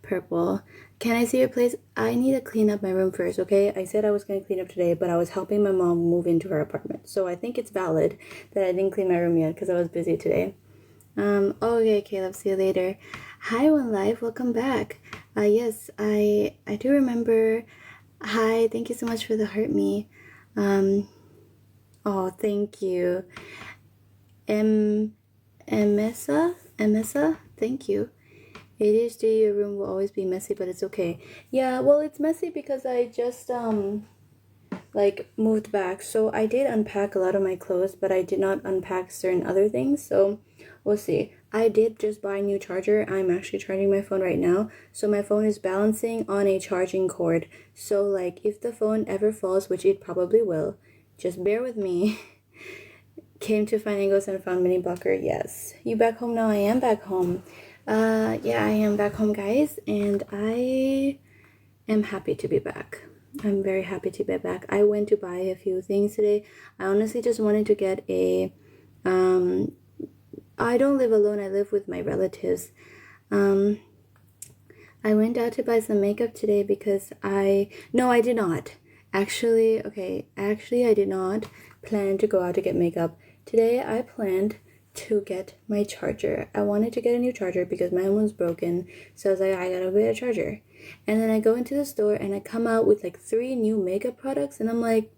purple. Can I see your place? I need to clean up my room first, okay? I said I was going to clean up today, but I was helping my mom move into her apartment. So I think it's valid that I didn't clean my room yet because I was busy today. Okay, Caleb, see you later. Hi, One Life, welcome back. Yes, I do remember. Hi, thank you so much for the heart me. Oh, thank you. Emessa, thank you. ADHD, your room will always be messy, but it's okay. Yeah, well, it's messy because I just, like, moved back. So I did unpack a lot of my clothes, but I did not unpack certain other things. So we'll see. I did just buy a new charger. I'm actually charging my phone right now. So my phone is balancing on a charging cord. So, like, if the phone ever falls, which it probably will, just bear with me. Came to find angles and found mini blocker. Yes. You back home now? I am back home. Yeah, I am back home, guys, and I am happy to be back. I'm very happy to be back. I went to buy a few things today. I honestly just wanted to get a, I don't live alone, I live with my relatives. I went out to buy some makeup today because no, I did not. Actually, I did not plan to go out to get makeup. Today, I planned to get my charger. I wanted to get a new charger because my one's broken. So I was like, I gotta get a charger. And then I go into the store and I come out with like 3 new makeup products and I'm like,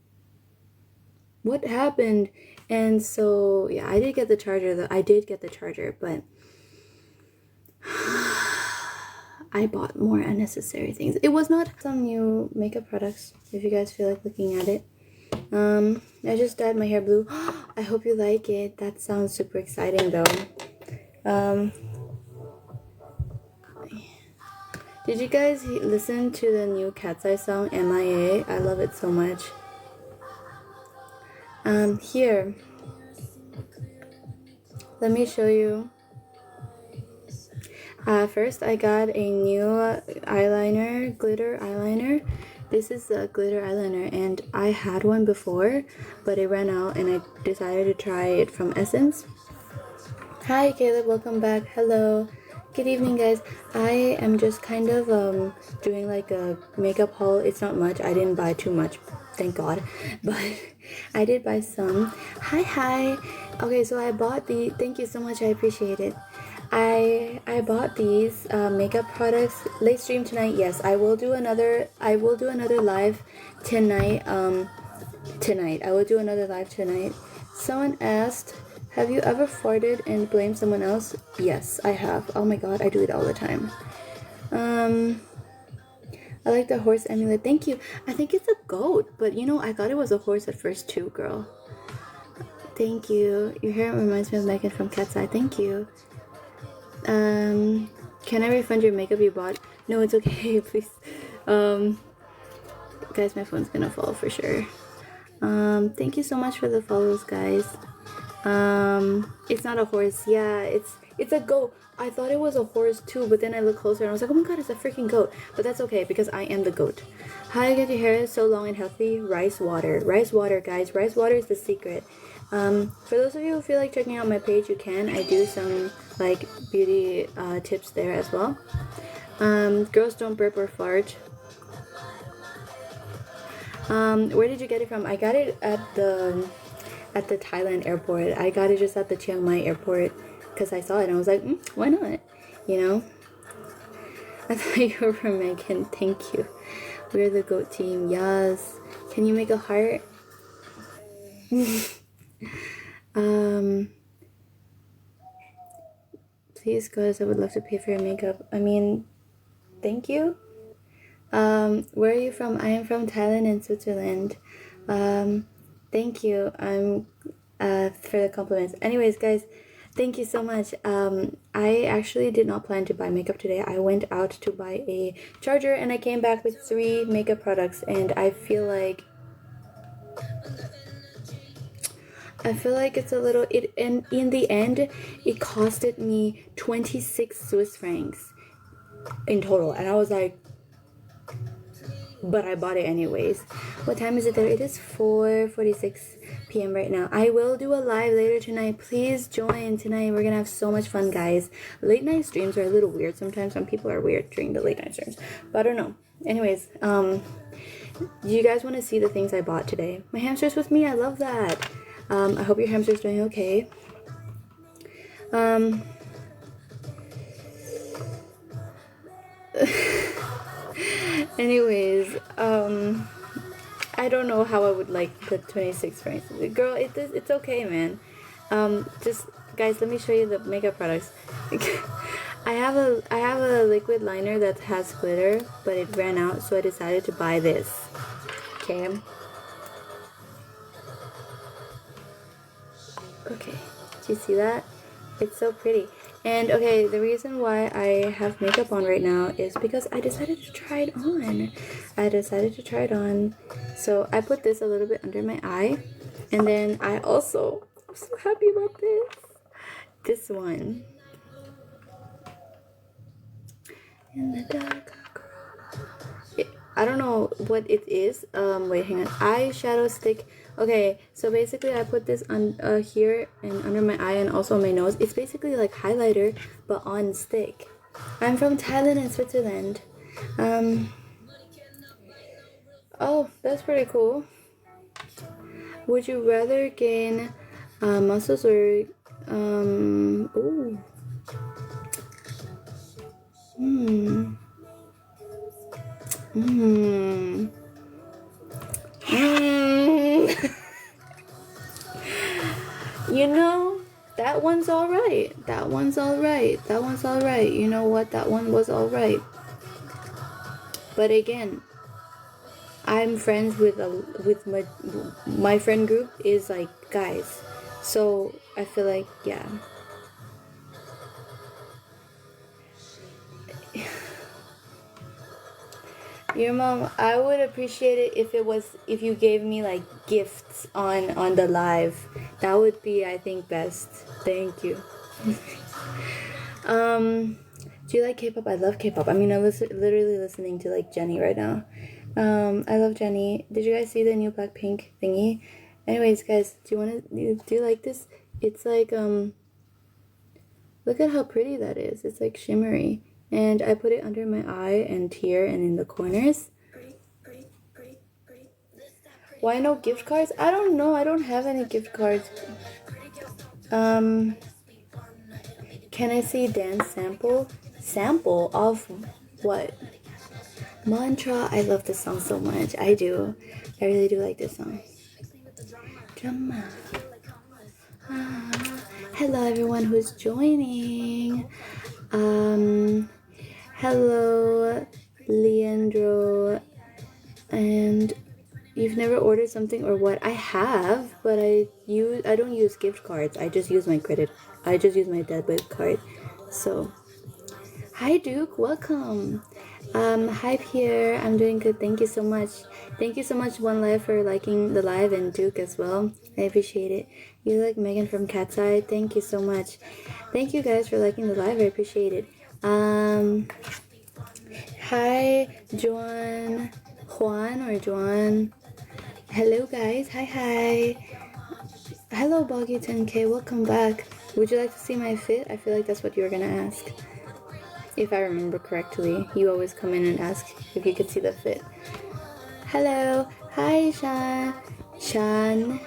what happened? And so yeah, I did get the charger though. I did get the charger, but I bought more unnecessary things. It was not some new makeup products, if you guys feel like looking at it. I just dyed my hair blue. I hope you like it. That sounds super exciting though. Did you guys listen to the new Cat's Eye song, MIA? I love it so much. Here. Let me show you. First I got a new eyeliner, glitter eyeliner. This is a glitter eyeliner and I had one before, but it ran out and I decided to try it from Essence. Hi Caleb, welcome back. Hello. Good evening, guys. I am just kind of doing like a makeup haul. It's not much. I didn't buy too much, thank God, but I did buy some. Hi. Okay, so I bought thank you so much, I appreciate it. I bought these makeup products. Late stream tonight. Yes, I will do another live tonight. I will do another live tonight. Someone asked, have you ever farted and blamed someone else? Yes, I have. Oh my god, I do it all the time. I like the horse amulet. Thank you. I think it's a goat, but you know, I thought it was a horse at first too, girl. Thank you. Your hair reminds me of Megan from Cat's Eye. Thank you. Can I refund your makeup you bought? No, it's okay, please. Guys, my phone's gonna fall for sure. Thank you so much for the follows, guys. It's not a horse. Yeah, it's a goat. I thought it was a horse too, but then I looked closer and I was like, oh my god, it's a freaking goat. But that's okay because I am the goat. How do you get your hair so long and healthy? Rice water. Rice water, guys. Rice water is the secret. For those of you who feel like checking out my page, you can. I do some like beauty tips there as well. Girls don't burp or fart. Where did you get it from? I got it at the Thailand airport. I got it just at the Chiang Mai airport because I saw it and I was like, why not? You know? I thought you were from Megan. Thank you. We're the goat team. Yes. Can you make a heart? Please, guys, I would love to pay for your makeup. I mean, thank you. Where are you from? I am from Thailand and Switzerland. Thank you. For the compliments. Anyways, guys, thank you so much. I actually did not plan to buy makeup today. I went out to buy a charger and I came back with 3 makeup products and I feel like it's a little and in the end it costed me 26 Swiss francs in total and I was like, but I bought it anyways. What time is it there? It is 4:46 p.m. right now. I will do a live later tonight. Please join tonight. We're gonna have so much fun, guys. Late night streams are a little weird sometimes. Some people are weird during the late night streams, but I don't know. Anyways, do you guys want to see the things I bought today? My hamster's with me. I love that. I hope your hamster's doing okay. Anyways, I don't know how I would like the 26 frames. Girl, it's okay, man. Just guys, let me show you the makeup products. I have a liquid liner that has glitter, but it ran out, so I decided to buy this. Okay. Okay. Do you see that? It's so pretty. And okay, the reason why I have makeup on right now is because I decided to try it on. So I put this a little bit under my eye. And then I'm so happy about this one. In the dark. I don't know what it is. Wait, hang on. Eyeshadow stick. Okay, so basically I put this on here and under my eye and also on my nose. It's basically like highlighter, but on stick. I'm from Thailand and Switzerland. Oh, that's pretty cool. Would you rather gain muscles or ooh. You know, that one's alright. That one's alright. You know what? That one was alright. But again, I'm friends with my friend group is like guys. So I feel like, yeah. Your mom, I would appreciate it if you gave me like gifts on the live. That would be, I think, best. Thank you. Do you like K-pop? I love K-pop. I mean, I'm literally listening to like Jennie right now. I love Jennie. Did you guys see the new Blackpink thingy? Anyways, guys, do you like this? It's like look at how pretty that is. It's like shimmery. And I put it under my eye and here and in the corners. Why no gift cards? I don't know. I don't have any gift cards. Can I see dance sample? Sample of what? Mantra. I love this song so much. I do. I really do like this song. Drama. Hello everyone who's joining. Hello, Leandro, and you've never ordered something or what? I have, but I don't use gift cards. I just use my debit card. So, hi Duke, welcome. Hi Pierre, I'm doing good. Thank you so much. Thank you so much, One Life, for liking the live, and Duke as well. I appreciate it. You like Megan from Cat's Eye. Thank you so much. Thank you guys for liking the live. I appreciate it. Hi, Juan. Hello, guys. Hi. Hello, Boggy10K. Welcome back. Would you like to see my fit? I feel like that's what you were gonna ask. If I remember correctly, you always come in and ask if you could see the fit. Hello. Hi, Sean.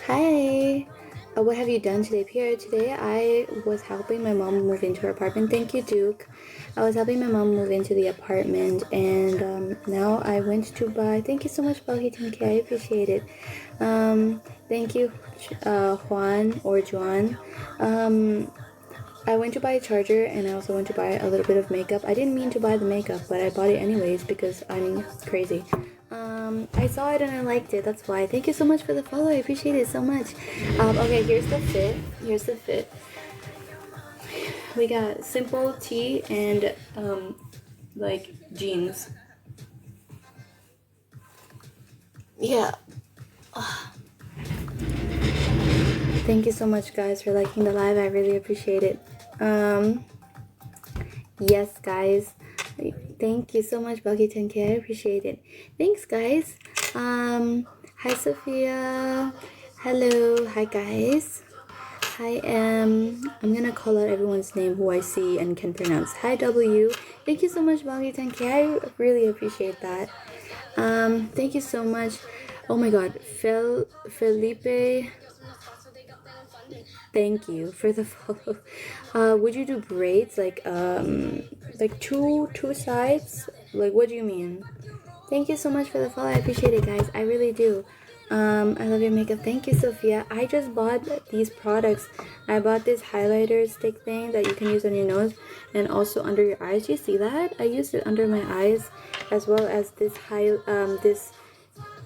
Hi. What have you done today, Pierre? Today I was helping my mom move into her apartment. Thank you, Duke. I was helping my mom move into the apartment, and now I went to buy. Thank you so much, Boggy10K. I appreciate it. Thank you, Juan. I went to buy a charger, and I also went to buy a little bit of makeup. I didn't mean to buy the makeup, but I bought it anyways because I'm crazy. I saw it and I liked it. That's why. Thank you so much for the follow. I appreciate it so much. Okay, here's the fit. We got simple tee and like jeans. Yeah. Thank you so much, guys, for liking the live. I really appreciate it. Yes, guys. Thank you so much, Buggy10K. I appreciate it. Thanks, guys. Hi, Sophia. Hello, hi guys. Hi, I'm gonna call out everyone's name who I see and can pronounce. Hi, W. Thank you so much, Bobby 10K. I really appreciate that. Thank you so much. Oh my God, Felipe. Thank you for the follow. Would you do braids like two sides? Like, what do you mean? Thank you so much for the follow. I appreciate it, guys. I really do. I love your makeup. Thank you, Sophia. I just bought these products. I bought this highlighter stick thing that you can use on your nose and also under your eyes. Do you see that? I used it under my eyes as well as this this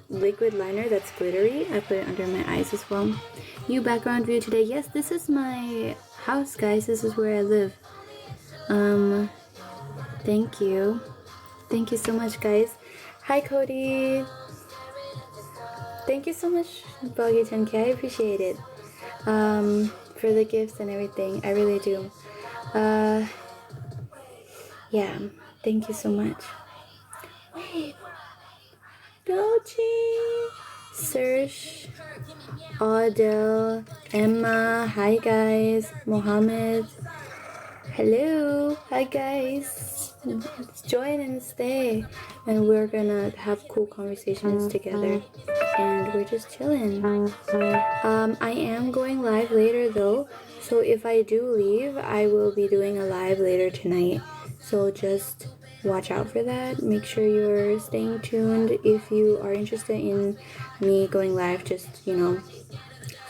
liquid liner that's glittery. I put it under my eyes as well. New background view today. Yes, this is my house, guys. This is where I live. Thank you. Thank you so much, guys. Hi, Cody. Thank you so much, Boggy 10K. I appreciate it. For the gifts and everything. I really do. Yeah. Thank you so much. Wait. Dochi. Serge. Adele. Emma. Hi, guys. Mohammed. Hello. Hi, guys. Join and stay. And we're gonna have cool conversations together. And we're just chilling. I am going live later though, so if I do leave, I will be doing a live later tonight. So just watch out for that. Make sure you're staying tuned. If you are interested in me going live, just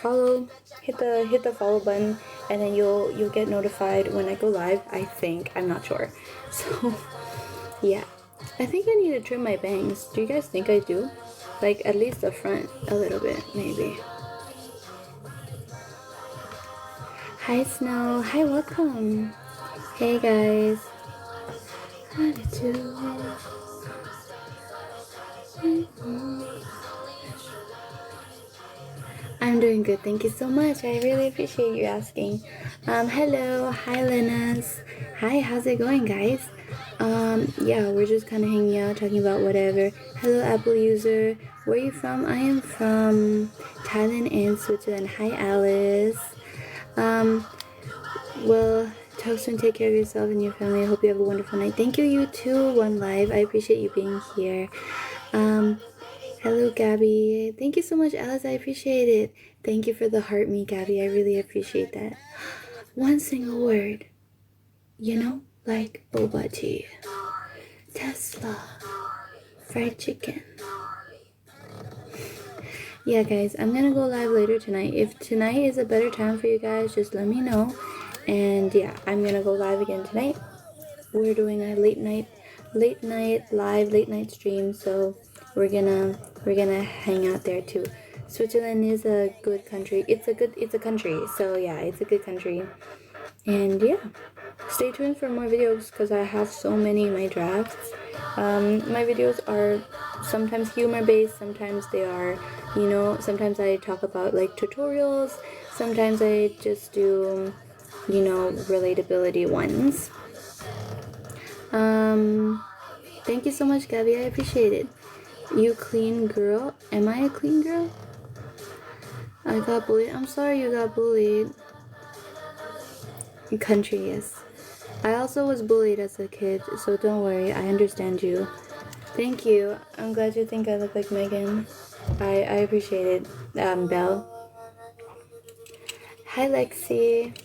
follow, hit the follow button, and then you'll get notified when I go live. I think, I'm not sure. So yeah, I think I need to trim my bangs. Do you guys think I do? Like at least the front a little bit, maybe. Hi Snow, hi, welcome. Hey guys. How to do it? I'm doing good, thank you so much. I really appreciate you asking. Hello, hi Lenas. Hi, how's it going, guys? Yeah, we're just kind of hanging out, talking about whatever. Hello, Apple user. Where are you from? I am from Thailand and Switzerland. Hi, Alice. Well, talk soon. Take care of yourself and your family. I hope you have a wonderful night. Thank you, you too, One Live. I appreciate you being here. Hello, Gabby. Thank you so much, Alice. I appreciate it. Thank you for the heart me, Gabby. I really appreciate that. One single word. Like boba tea, Tesla, fried chicken. Yeah, guys, I'm gonna go live later tonight. If tonight is a better time for you guys, just let me know. And yeah, I'm gonna go live again tonight. We're doing a late night late night stream, so we're gonna hang out there too. Switzerland is a good country. It's a country. So yeah, it's a good country. And yeah, stay tuned for more videos because I have so many in my drafts. My videos are sometimes humor based, sometimes they are, sometimes I talk about like tutorials, sometimes I just do, relatability ones. Thank you so much, Gabby. I appreciate it. You clean girl? Am I a clean girl? I got bullied. I'm sorry you got bullied. Country, yes. I also was bullied as a kid, so don't worry. I understand you. Thank you. I'm glad you think I look like Megan. I appreciate it. Belle. Hi, Lexi.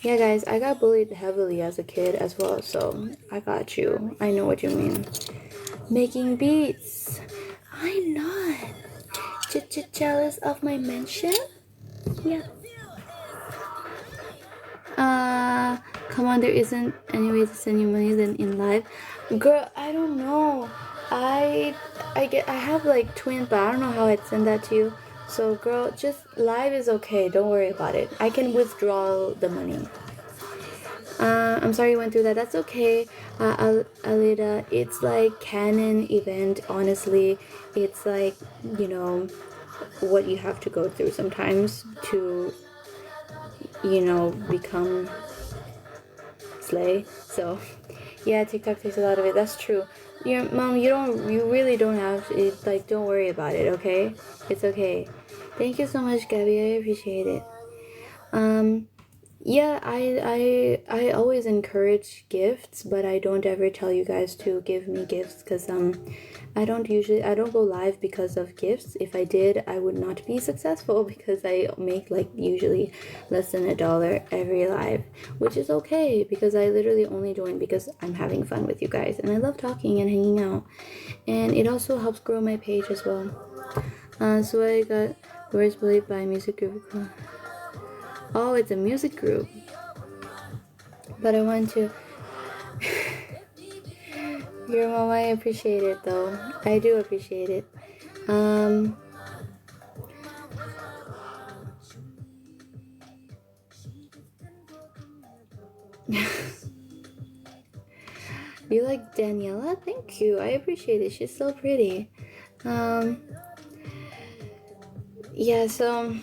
Yeah, guys, I got bullied heavily as a kid as well, so I got you. I know what you mean. Making beats. I'm not. Jealous of my mention? Yeah. Come on, there isn't any way to send you money than in live. Girl, I don't know. I have like twins, but I don't know how I'd send that to you. So girl, just live is okay. Don't worry about it. I can withdraw the money. I'm sorry you went through that. That's okay. Alida, it's like canon event. Honestly, it's like, what you have to go through sometimes to, become slay. So yeah, TikTok takes a lot of it. That's true. Your mom, you really don't have it. Like, don't worry about it. Okay, it's okay. Thank you so much, Gabby. I appreciate it. Yeah, I always encourage gifts, but I don't ever tell you guys to give me gifts because I don't go live because of gifts. If I did, I would not be successful because I make like usually less than $1 every live, which is okay because I literally only join because I'm having fun with you guys and I love talking and hanging out, and it also helps grow my page as well. So I got Where's Blight by music group. Oh, it's a music group. But I want to. Your mom, I appreciate it though. I do appreciate it. You like Daniela? Thank you. I appreciate it. She's so pretty. Yeah, so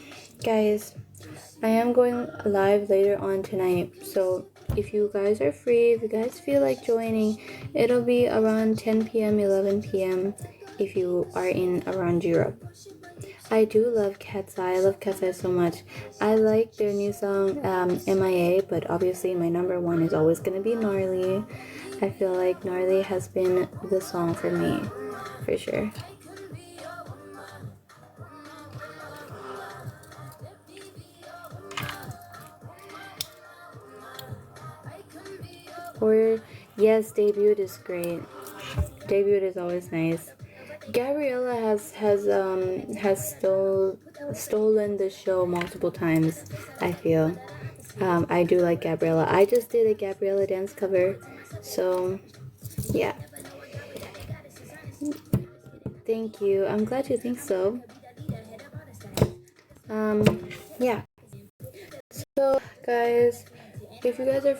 guys, I am going live later on tonight. So if you guys are free, if you guys feel like joining, it'll be around 10 p.m., 11 p.m. if you are in around Europe. I do love Cat's Eye. I love Cat's Eye so much. I like their new song, MIA, but obviously my number one is always going to be Gnarly. I feel like Gnarly has been the song for me, for sure. Or, yes, Debut is great. Debut is always nice. Gabriella has stolen the show multiple times, I feel. I do like Gabriella. I just did a Gabriella dance cover, so yeah. Thank you. I'm glad you think so. Yeah. So guys, if you guys are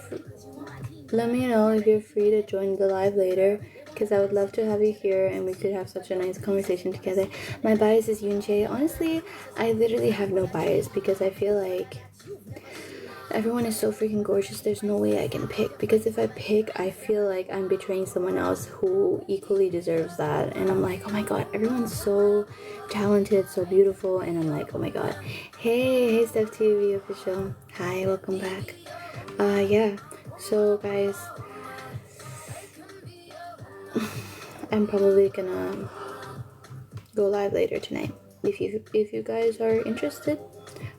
let me know if you're free to join the live later, because I would love to have you here and we could have such a nice conversation together. My bias is Yoonjae. Honestly, I literally have no bias because I feel like everyone is so freaking gorgeous. There's no way I can pick, because if I pick, I feel like I'm betraying someone else who equally deserves that. And I'm like, oh my god, everyone's so talented, so beautiful. And I'm like, oh my god. Hey Steph TV official. Hi, welcome back. Yeah. So guys, I'm probably gonna go live later tonight. If you guys are interested,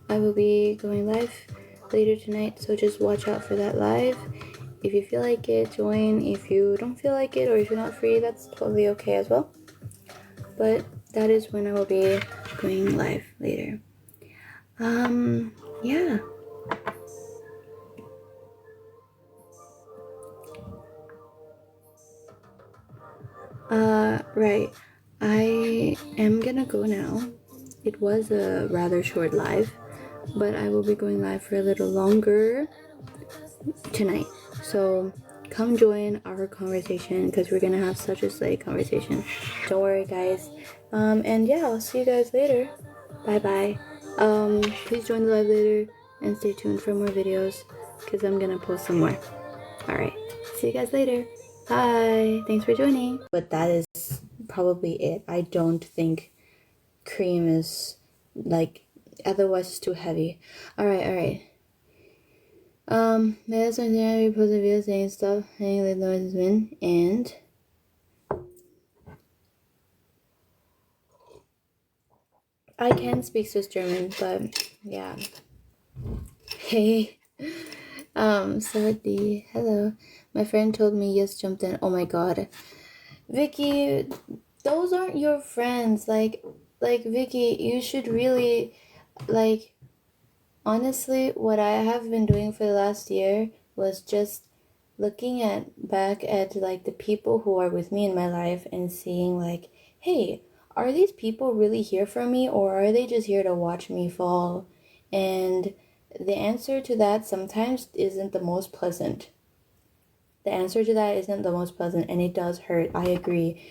I will be going live later tonight, so just watch out for that live. If you feel like it, join. If you don't feel like it, or if you're not free, that's totally okay as well. But that is when I will be going live later. Yeah. Right. I am gonna go now. It was a rather short live, but I will be going live for a little longer tonight. So come join our conversation because we're gonna have such a slay conversation. Don't worry, guys. And yeah, I'll see you guys later. Bye bye. Please join the live later and stay tuned for more videos because I'm gonna post some more. Alright, see you guys later. Bye. Thanks for joining. But that is probably it. I don't think cream is like, otherwise it's too heavy. Alright. There's something I post a video saying stuff, hanging with noises win, and I can speak Swiss German, but yeah. Hey. Sorry. Hello. My friend told me yes, jumped in. Oh my god. Vicky, those aren't your friends. Like Vicky, you should really, like, honestly, what I have been doing for the last year was just looking back at like the people who are with me in my life and seeing like, hey, are these people really here for me, or are they just here to watch me fall? And the answer to that sometimes isn't the most pleasant. And it does hurt. I agree.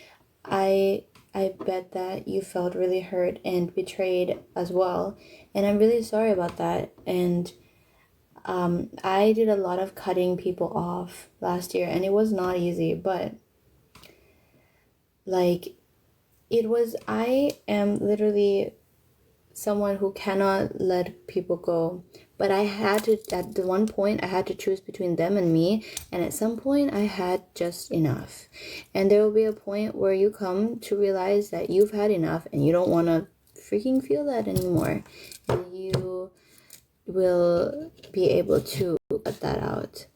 I bet that you felt really hurt and betrayed as well, and I'm really sorry about that. And I did a lot of cutting people off last year, and it was not easy, but like, I am literally someone who cannot let people go. But I had to, at the one point, I had to choose between them and me. And at some point, I had just enough. And there will be a point where you come to realize that you've had enough and you don't want to freaking feel that anymore. And you will be able to cut that out.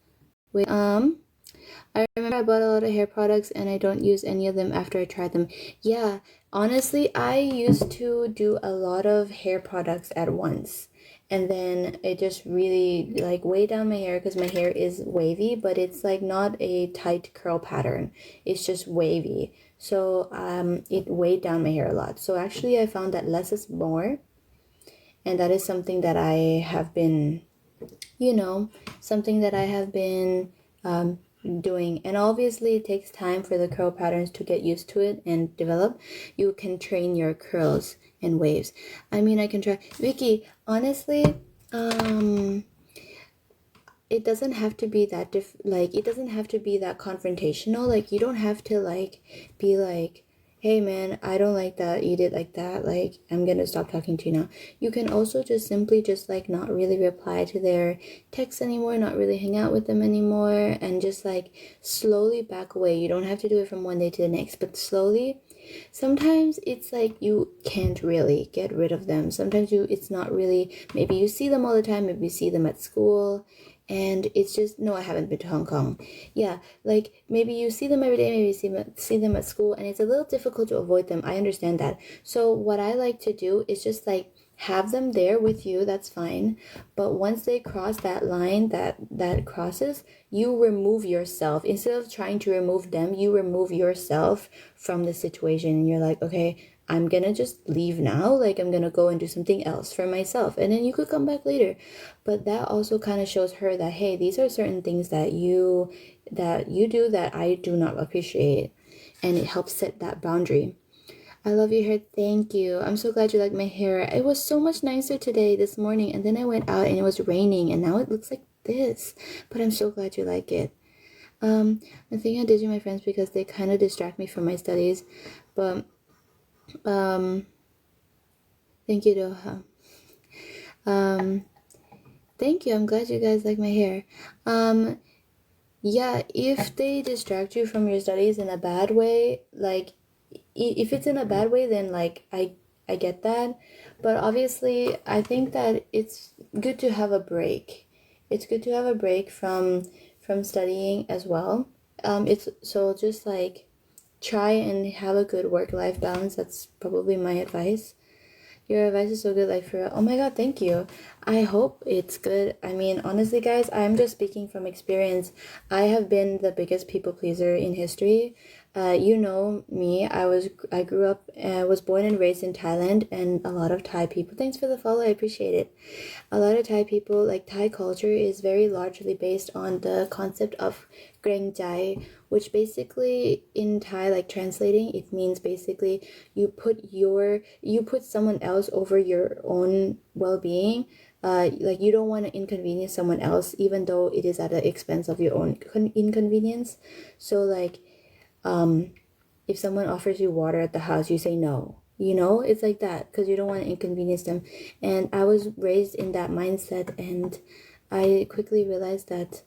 Wait, I remember I bought a lot of hair products and I don't use any of them after I tried them. Yeah, honestly, I used to do a lot of hair products at once. And then it just really like weighed down my hair because my hair is wavy, but it's like not a tight curl pattern. It's just wavy. So it weighed down my hair a lot. So actually I found that less is more. And that is something that I have been, something that I have been doing. And obviously it takes time for the curl patterns to get used to it and develop. You can train your curls and waves. I mean, I can try. Vicky, honestly, it doesn't have to be that it doesn't have to be that confrontational. Like, you don't have to like be like, hey man, I don't like that you did like that, like I'm gonna stop talking to you now. You can also just simply just like not really reply to their texts anymore, not really hang out with them anymore, and just like slowly back away. You don't have to do it from one day to the next, but slowly. Sometimes it's like you can't really get rid of them. Sometimes it's not really, maybe you see them all the time, maybe you see them at school, and it's just, no, I haven't been to Hong Kong. Yeah, like maybe you see them every day, maybe you see them at school, and it's a little difficult to avoid them. I understand that. So what I like to do is just like have them there with you, that's fine. But once they cross that line that crosses, you remove yourself. Instead of trying to remove them, you remove yourself from the situation. And you're like, okay, I'm gonna just leave now. Like, I'm gonna go and do something else for myself. And then you could come back later. But that also kind of shows her that, hey, these are certain things that you do that I do not appreciate. And it helps set that boundary. I love your hair. Thank you. I'm so glad you like my hair. It was so much nicer today, this morning. And then I went out and it was raining. And now it looks like this. But I'm so glad you like it. I think I did you my friends because they kind of distract me from my studies. But, thank you, Doha. Thank you. I'm glad you guys like my hair. Yeah, if they distract you from your studies in a bad way, like, if it's in a bad way, then like I get that. But obviously I think that it's good to have a break. It's good to have a break from studying as well. It's so just like try and have a good work-life balance. That's probably my advice. Your advice is so good, like, for real. Oh my god, thank you. I hope it's good. I mean, honestly, guys, I'm just speaking from experience. I have been the biggest people pleaser in history. You know me. I grew up, was born and raised in Thailand, and a lot of Thai people. Thanks for the follow. I appreciate it. A lot of Thai people, like, Thai culture is very largely based on the concept of greng jai, which basically in Thai, like translating, it means basically you put someone else over your own well-being. Like, you don't want to inconvenience someone else, even though it is at the expense of your own inconvenience. So like, if someone offers you water at the house, you say no. It's like that because you don't want to inconvenience them. And I was raised in that mindset, and I quickly realized that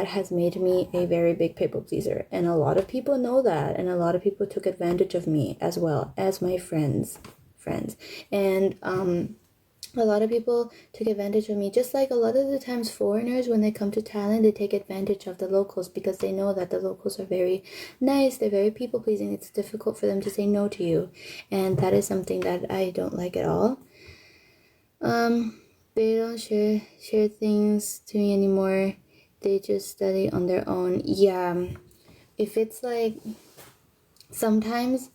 has made me a very big people pleaser. And a lot of people know that, and a lot of people took advantage of me as well as my friends. And a lot of people took advantage of me, just like a lot of the times foreigners, when they come to Thailand, they take advantage of the locals because they know that the locals are very nice, they're very people pleasing. It's difficult for them to say no to you, and that is something that I don't like at all. They don't share things to me anymore. They just study on their own. Yeah, if it's like, sometimes,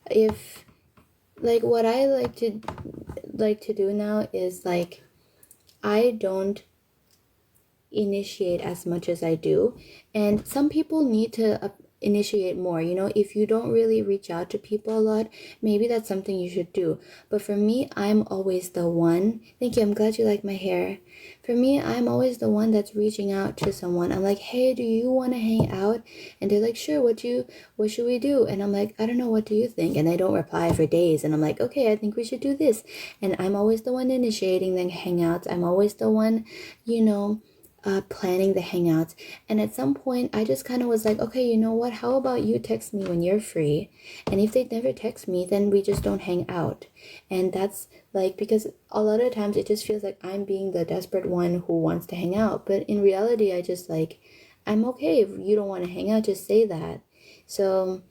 if like, what I like to do now is like, I don't initiate as much as I do, and some people need to initiate more. You know, if you don't really reach out to people a lot, maybe that's something you should do. But for me, I'm always the one. Thank you. I'm glad you like my hair. For me, I'm always the one that's reaching out to someone. I'm like, hey, do you want to hang out? And they're like, sure. What should we do? And I'm like, I don't know. What do you think? And I don't reply for days. And I'm like, okay, I think we should do this. And I'm always the one initiating the hangouts. I'm always the one, you know, planning the hangouts. And at some point I just kind of was like, okay, you know what, how about you text me when you're free, and if they never text me, then we just don't hang out. And that's like, because a lot of times it just feels like I'm being the desperate one who wants to hang out, but in reality I just like, I'm okay if you don't want to hang out, just say that. So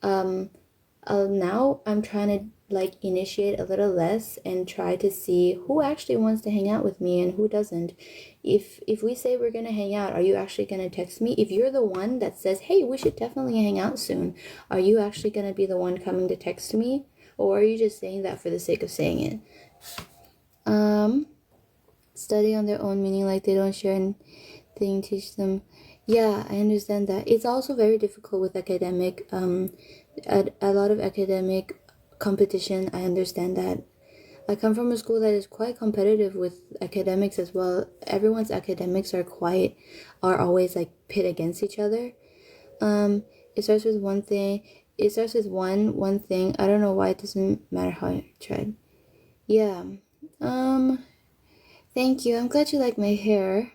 now I'm trying to like initiate a little less and try to see who actually wants to hang out with me and who doesn't. If we say we're gonna hang out, are you actually gonna text me? If you're the one that says, hey, we should definitely hang out soon, are you actually gonna be the one coming to text me, or are you just saying that for the sake of saying it? Study on their own, meaning like they don't share anything, teach them. Yeah, I understand that. It's also very difficult with academic a lot of academic competition. I understand that. I come from a school that is quite competitive with academics as well. Everyone's academics are always like pit against each other. It starts with one thing. It starts with one thing. I don't know why it doesn't matter how I tried. Yeah. Thank you. I'm glad you like my hair.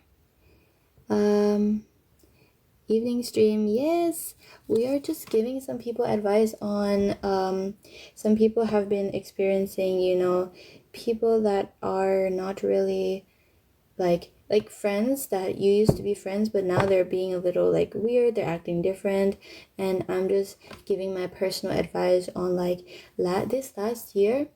Evening stream, yes, we are just giving some people advice on some people have been experiencing, you know, people that are not really like friends that you used to be friends, but now they're being a little like weird, they're acting different. And I'm just giving my personal advice on like this last year.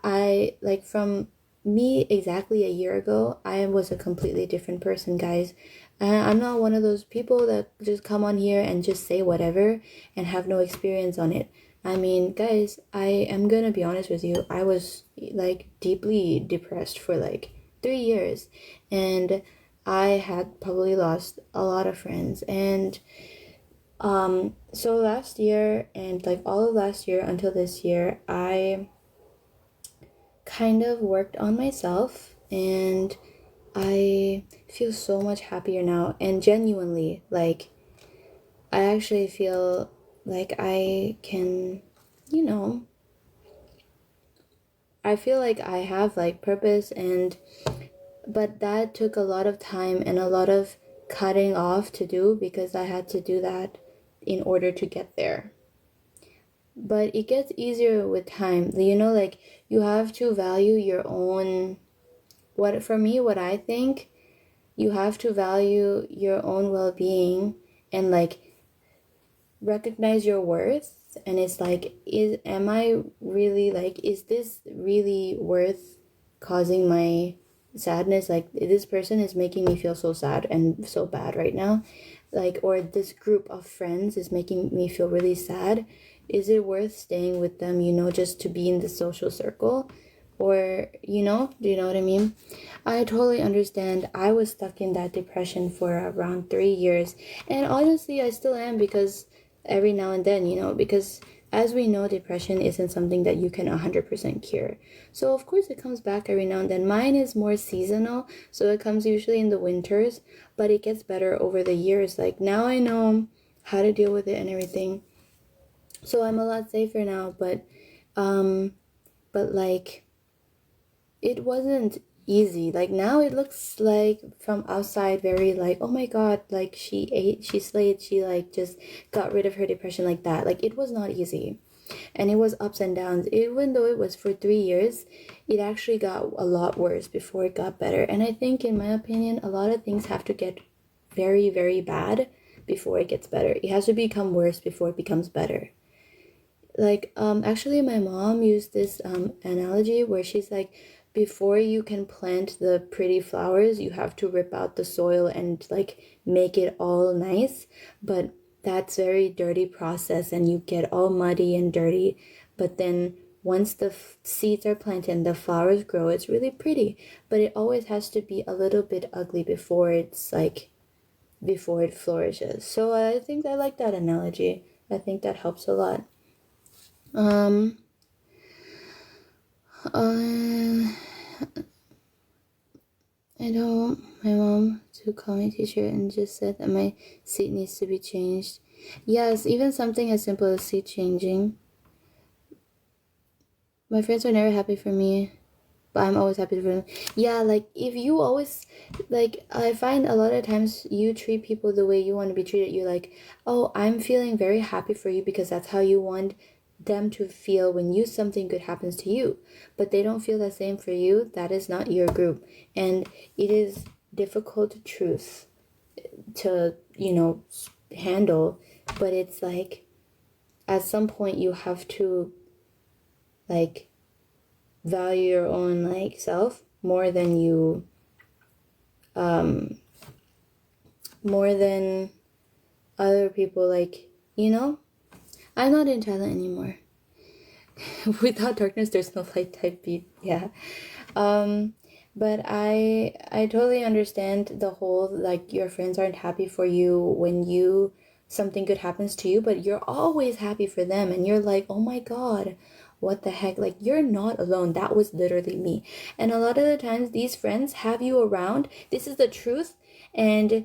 I like, from me exactly a year ago, I was a completely different person, guys. I'm not one of those people that just come on here and just say whatever and have no experience on it. I mean, guys, I am gonna be honest with you. I was like deeply depressed for like 3 years, and I had probably lost a lot of friends. And so last year and like all of last year until this year, I kind of worked on myself, and I feel so much happier now. And genuinely, like, I actually feel like I can, you know, I feel like I have like purpose. And but that took a lot of time and a lot of cutting off to do, because I had to do that in order to get there. But it gets easier with time, you know, like you have to value your own, what I think, you have to value your own well-being and like recognize your worth. And it's like, am I really like, is this really worth causing my sadness? Like, this person is making me feel so sad and so bad right now, like, or this group of friends is making me feel really sad. Is it worth staying with them, you know, just to be in the social circle? Or, you know, do you know what I mean? I totally understand. I was stuck in that depression for around 3 years, and honestly I still am, because every now and then, you know, because as we know, depression isn't something that you can 100% cure. So of course it comes back every now and then. Mine is more seasonal, so it comes usually in the winters, but it gets better over the years. Like, now I know how to deal with it and everything, so I'm a lot safer now. But like, it wasn't easy. Like, now it looks like from outside very like, oh my god, like she slayed, she like just got rid of her depression like that. Like, it was not easy, and it was ups and downs. Even though it was for 3 years, it actually got a lot worse before it got better. And I think, in my opinion, a lot of things have to get very, very bad before it gets better. It has to become worse before it becomes better. Like, actually my mom used this analogy where she's like, before you can plant the pretty flowers, you have to rip out the soil and like make it all nice. But that's very dirty process, and you get all muddy and dirty. But then once the seeds are planted and the flowers grow, it's really pretty. But it always has to be a little bit ugly before it's like, before it flourishes. So I think I like that analogy. I think that helps a lot. I don't want my mom to call my teacher and just said that my seat needs to be changed. Yes, even something as simple as seat changing. My friends are never happy for me, but I'm always happy for them. Yeah, like if you always, like, I find a lot of times you treat people the way you want to be treated. You're like, oh, I'm feeling very happy for you because that's how you want them to feel when something good happens to you, but they don't feel the same for you. That is not your group, and it is difficult truth to handle, but it's like at some point you have to like value your own like self more than more than other people. Like, I'm not in Thailand anymore. Without darkness there's no light type beat. Yeah. But I totally understand the whole, like, your friends aren't happy for you when something good happens to you, but you're always happy for them, and you're like, oh my god, what the heck, like, you're not alone. That was literally me. And a lot of the times these friends have you around. This is the truth, and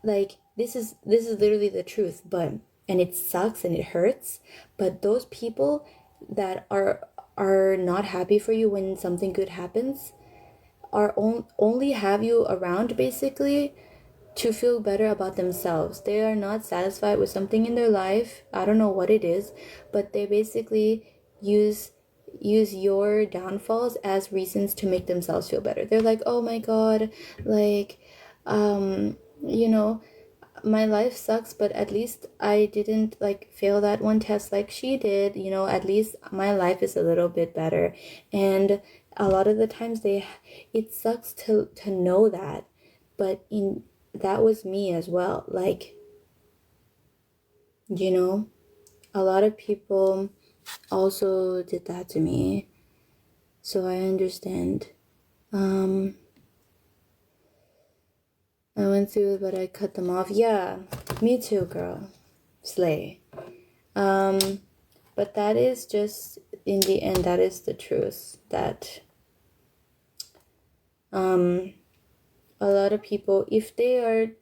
like this is literally the truth, but and it sucks and it hurts, but those people that are not happy for you when something good happens are only have you around basically to feel better about themselves. They are not satisfied with something in their life. I don't know what it is, but they basically use your downfalls as reasons to make themselves feel better. They're like, oh my god, like, you know, my life sucks, but at least I didn't like fail that one test like she did. At least my life is a little bit better. And a lot of the times it sucks to know that, but that was me as well. Like, a lot of people also did that to me, so I understand. I went through it, but I cut them off. Yeah, me too, girl. Slay. But that is just, in the end, that is the truth, that a lot of people, if they're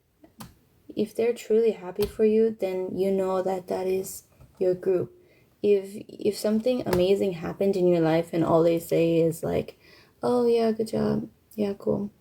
truly happy for you, then you know that is your group. If something amazing happened in your life and all they say is like, oh yeah, good job, yeah, cool,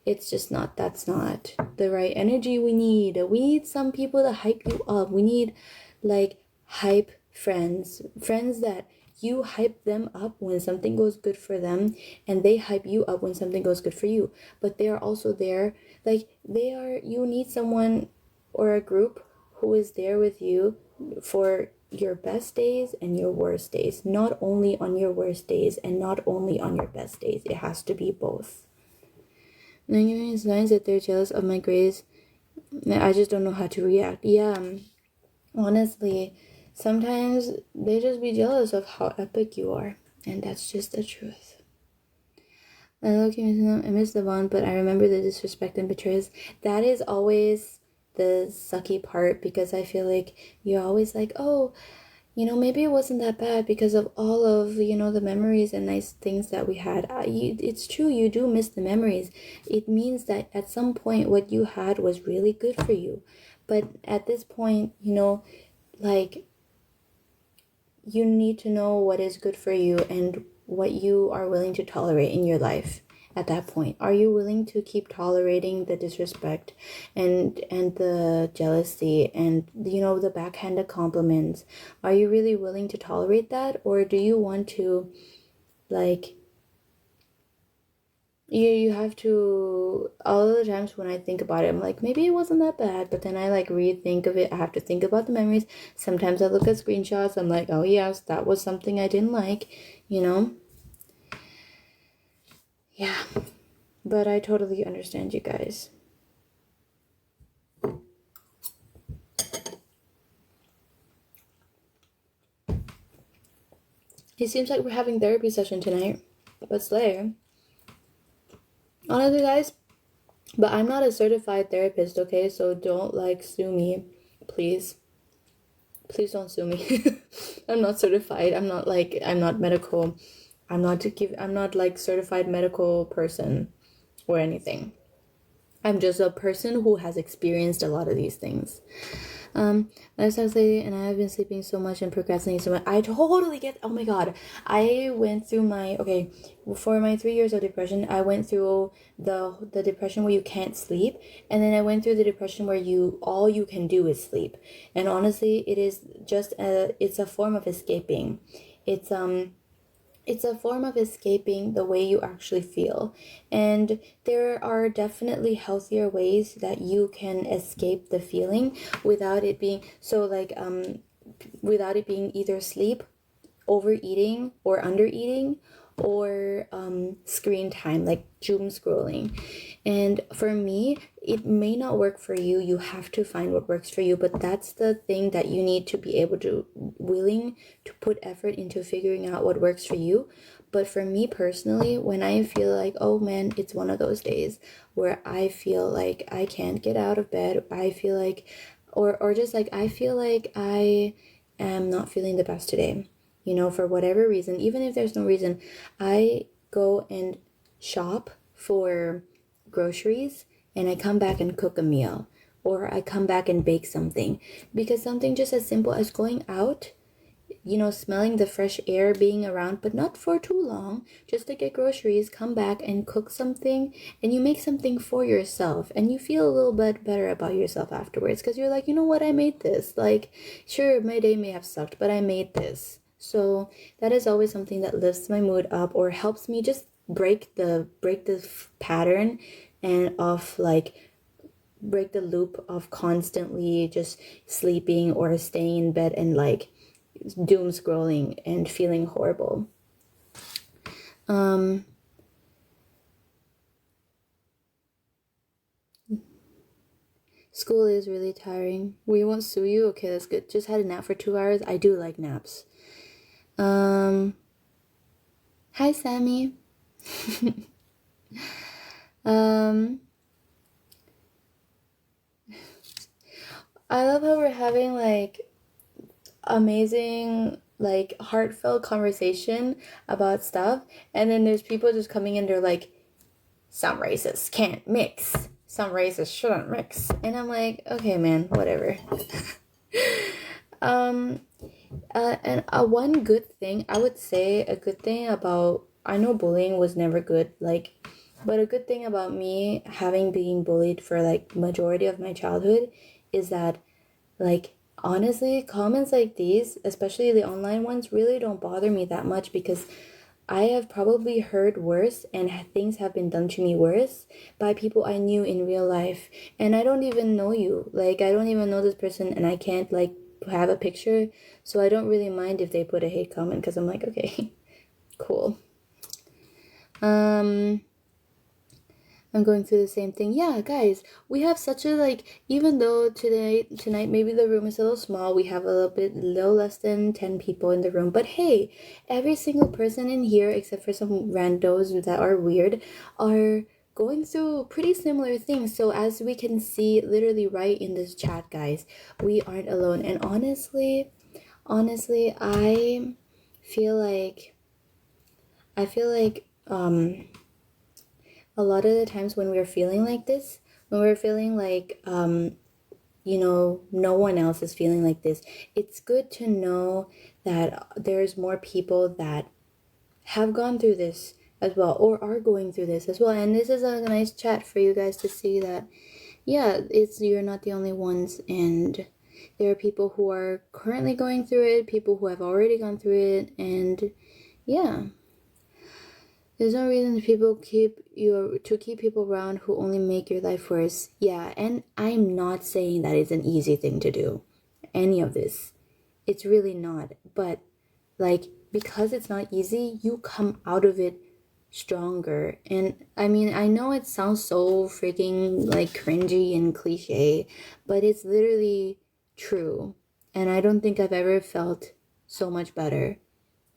it's just that's not the right energy we need. We need some people to hype you up. We need like hype friends that you hype them up when something goes good for them, and they hype you up when something goes good for you. But they are also there, like you need someone or a group who is there with you for your best days and your worst days, not only on your worst days and not only on your best days. It has to be both. Then giving signs that they're jealous of my grades. I just don't know how to react. Yeah, honestly, sometimes they just be jealous of how epic you are, and that's just the truth. I miss the bond, but I remember the disrespect and betrayals. That is always the sucky part, because I feel like you're always like, oh, maybe it wasn't that bad because of all of, the memories and nice things that we had. It's true, you do miss the memories. It means that at some point what you had was really good for you. But at this point, like, you need to know what is good for you and what you are willing to tolerate in your life. At that point, are you willing to keep tolerating the disrespect and the jealousy and the backhanded compliments? Are you really willing to tolerate that, or do you want to, like, you have to? All of the times when I think about it, I'm like, maybe it wasn't that bad, but then I like rethink of it. I have to think about the memories. Sometimes I look at screenshots, I'm like, oh yes, that was something I didn't like, yeah. But I totally understand you guys. It seems like we're having therapy session tonight. But Slayer, honestly, guys, But I'm not a certified therapist, okay? So don't like sue me, please. Please don't sue me. I'm not certified. I'm not medical. I'm not like certified medical person or anything. I'm just a person who has experienced a lot of these things. Last anxiety, and I have been sleeping so much and procrastinating so much. I totally get. Oh my god, I went through for my 3 years of depression. I went through the depression where you can't sleep, and then I went through the depression where all you can do is sleep. And honestly, it's a form of escaping. It's it's a form of escaping the way you actually feel. And there are definitely healthier ways that you can escape the feeling without it being without it being either sleep, overeating or undereating, or screen time like doom scrolling. And for me, it may not work for you. You have to find what works for you, but that's the thing that you need to be able to willing to put effort into figuring out what works for you. But for me personally, when I feel like, oh man, it's one of those days where I feel like I can't get out of bed, I feel like or just like I feel like I am not feeling the best today, for whatever reason, even if there's no reason, I go and shop for groceries and I come back and cook a meal, or I come back and bake something, because something just as simple as going out, smelling the fresh air, being around, but not for too long, just to get groceries, come back and cook something, and you make something for yourself, and you feel a little bit better about yourself afterwards, because you're like, you know what, I made this. Like, sure, my day may have sucked, but I made this. So that is always something that lifts my mood up or helps me just break the pattern and of like break the loop of constantly just sleeping or staying in bed and like doom scrolling and feeling horrible. School is really tiring. We won't sue you? Okay, that's good. Just had a nap for 2 hours. I do like naps. Hi, Sammy. I love how we're having like amazing, like heartfelt conversation about stuff, and then there's people just coming in, they're like, some races can't mix, some races shouldn't mix, and I'm like, okay man, whatever. And one good thing, I would say a good thing about, I know bullying was never good, like, but a good thing about me having been bullied for like majority of my childhood is that, like, honestly, comments like these, especially the online ones, really don't bother me that much, because I have probably heard worse and things have been done to me worse by people I knew in real life. And I don't even know you. Like, I don't even know this person, and I can't, like, have a picture. So I don't really mind if they put a hate comment, because I'm like, okay, cool. I'm going through the same thing. Yeah, guys, we have such a, like, even though tonight maybe the room is a little small, we have a little less than 10 people in the room, but hey, every single person in here, except for some randos that are weird, are going through pretty similar things. So as we can see literally right in this chat, guys, we aren't alone. And honestly, I feel like a lot of the times when we're feeling like this, when we're feeling like, no one else is feeling like this, it's good to know that there's more people that have gone through this as well, or are going through this as well. And this is a nice chat for you guys to see that, yeah, you're not the only ones, and there are people who are currently going through it, people who have already gone through it, and yeah. There's no reason to keep people around who only make your life worse. Yeah, and I'm not saying that it's an easy thing to do. Any of this. It's really not. But like, because it's not easy, you come out of it stronger. And I mean, I know it sounds so freaking like cringy and cliche, but it's literally true. And I don't think I've ever felt so much better.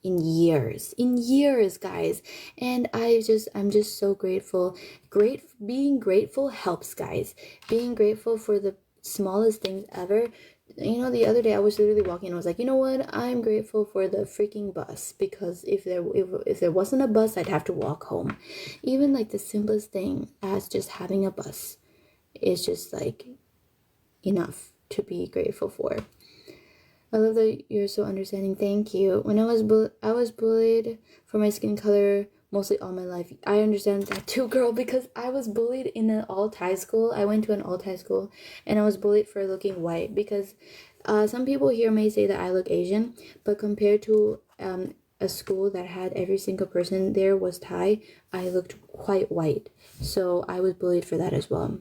in years, guys. And I'm just so grateful. Being grateful helps, guys. Being grateful for the smallest things ever. You know, the other day I was literally walking and I was like, you know what, I'm grateful for the freaking bus, because if there wasn't a bus, I'd have to walk home. Even like the simplest thing as just having a bus is just like enough to be grateful for. I love that you're so understanding. Thank you. When I was bullied for my skin color mostly all my life. I understand that too, girl, because I was bullied in an alt-high school. I went to an alt-high school and I was bullied for looking white, because some people here may say that I look Asian, but compared to a school that had every single person there was Thai, I looked quite white. So I was bullied for that as well.